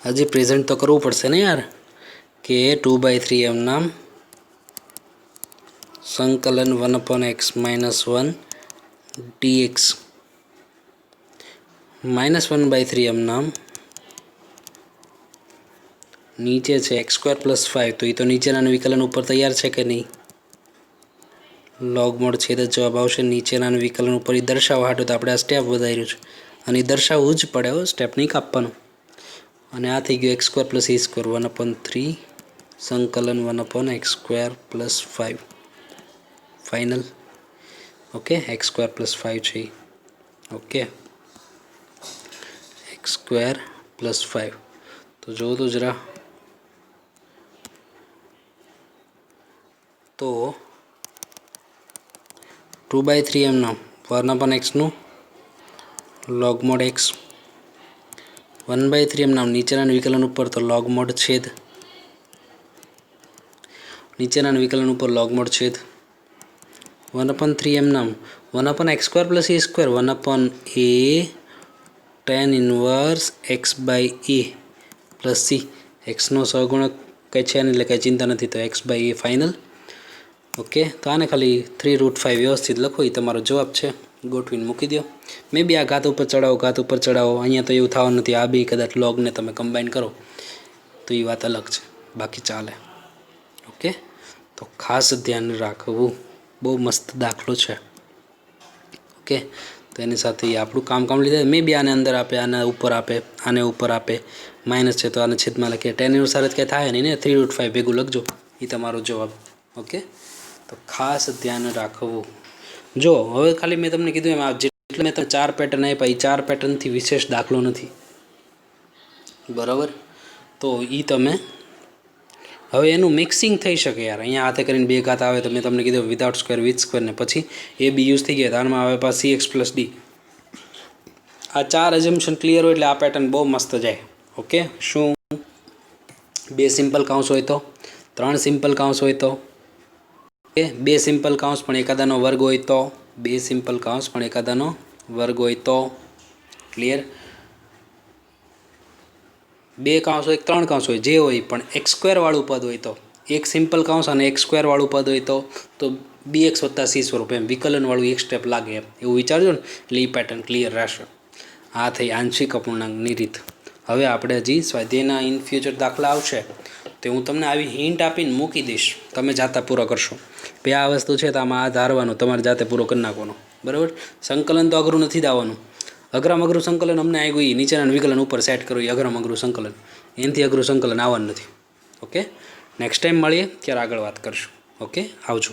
હજી પ્રેઝન્ટ તો કરવું પડશે ને યાર કે 2/3 એમ નામ સંકલન 1/x - 1 dx -1/3 એમ નામ નીચે છે x² + 5 તો એ તો નીચેના વિકલન ઉપર તૈયાર છે કે નહીં લોગમોડ છેદ જ જવાબ આવશે નીચેના વિકલન ઉપર એ દર્શાવવા હાટું તો આપણે આ સ્ટેપ વધાર્યું છે અને એ દર્શાવવું જ પડે હો સ્ટેપ નહીં કાપવાનું અને આ થઈ ગયું x² + a² 1/3 સંકલન 1/x² + 5 ફાઇનલ ઓકે x² + 5 છે ઓકે x² + 5 તો જોવો તો જરા તો 2/3 એમ નામ 1/x નું લોગમોડ x 1/3 એમ નામ નીચેના વિકલન ઉપર તો લોગમોડ છેદ નીચેના વિકલન ઉપર લોગમોડ છેદ 1/3 એમ નામ 1/x² + a² 1/a tan inverse x/a + c xનો સહગુણક કંઈ છે નહીં એટલે કંઈ ચિંતા નથી તો x/a ફાઇનલ ઓકે તો આને ખાલી 3√5 વ્યવસ્થિત લખો એ તમારો જવાબ છે ગોઠવીને મૂકી દો મે બી આ ઘાત ઉપર ચડાવો અહીંયા તો એવું થવાનું નથી આ બી કદાચ લોગને તમે કમ્બાઈન કરો તો એ વાત અલગ છે બાકી ચાલે ઓકે તો ખાસ ધ્યાન રાખવું બહુ મસ્ત દાખલો છે ઓકે તો એની સાથે એ આપણું કામ લીધા મે બી આને અંદર આપે આને ઉપર આપે માઇનસ છે તો આને છેદમાં લખીએ tan અનુસાર જ કંઈ થાય નહીં ને 3√5 ભેગું લખજો એ તમારો જવાબ ઓકે તો ખાસ ધ્યાન રાખવું જો હવે ખાલી મેં તમને કીધું એમ જેટલે મેં તમને 4 પેટર્ન આપ્યા એ 4 પેટર્નથી વિશેષ દાખલો નથી બરાબર તો એ તમે હવે એનું મિક્સિંગ થઈ શકે યાર અહીંયા હાથે કરીને બે ઘાત આવે તો મેં તમને કીધું વિધાઉટ સ્ક્વેર વિથ સ્ક્વેર ને પછી એ બી યુઝ થઈ ગયા તારમાં આવે પાછી cx + d આ 4 એઝમ્પશન ક્લિયર હોય એટલે આ પેટર્ન બહુ મસ્ત જાય ઓકે શું 2 સિમ્પલ કાઉન્સ હોય તો 3 સિમ્પલ કાઉન્સ હોય તો ઓકે 2 સિમ્પલ કાઉન્સ પણ એકાદાનો વર્ગ હોય તો 2 સિમ્પલ કાઉન્સ પણ એકાદાનો વર્ગ હોય તો ક્લિયર 2 કાઉન્સ હોય 3 કાઉન્સ હોય જે હોય પણ x² વાળું પદ હોય તો એક સિમ્પલ કાઉન્સ અને x² વાળું પદ હોય તો bx + c સ્વરૂપ એમ વિકલન વાળું એક સ્ટેપ લાગે એમ એવું વિચારજો ને એટલે એ પેટર્ન ક્લિયર રહેશે આ થઈ આંશિક અપૂર્ણાંકની રીત હવે આપણે હજી સ્વાધ્યાયના ઇન ફ્યુચર દાખલા આવશે તો હું તમને આવી હિન્ટ આપીને મૂકી દઈશ તમે જાતે પૂરો કરશો ભાઈ આ વસ્તુ છે તો આમાં આ ધારવાનું તમારે જાતે પૂરો કરી નાખવાનો બરાબર સંકલન તો અઘરું નથી દાવાનું અઘરામ અઘરું સંકલન અમને આવી ગયું નીચેના વિકલન ઉપર સેટ કરવું એ અઘરામ અઘરું સંકલન એનાથી અઘરું સંકલન આવવાનું નથી ઓકે નેક્સ્ટ ટાઈમ મળીએ ત્યારે આગળ વાત કરશું ઓકે આવજો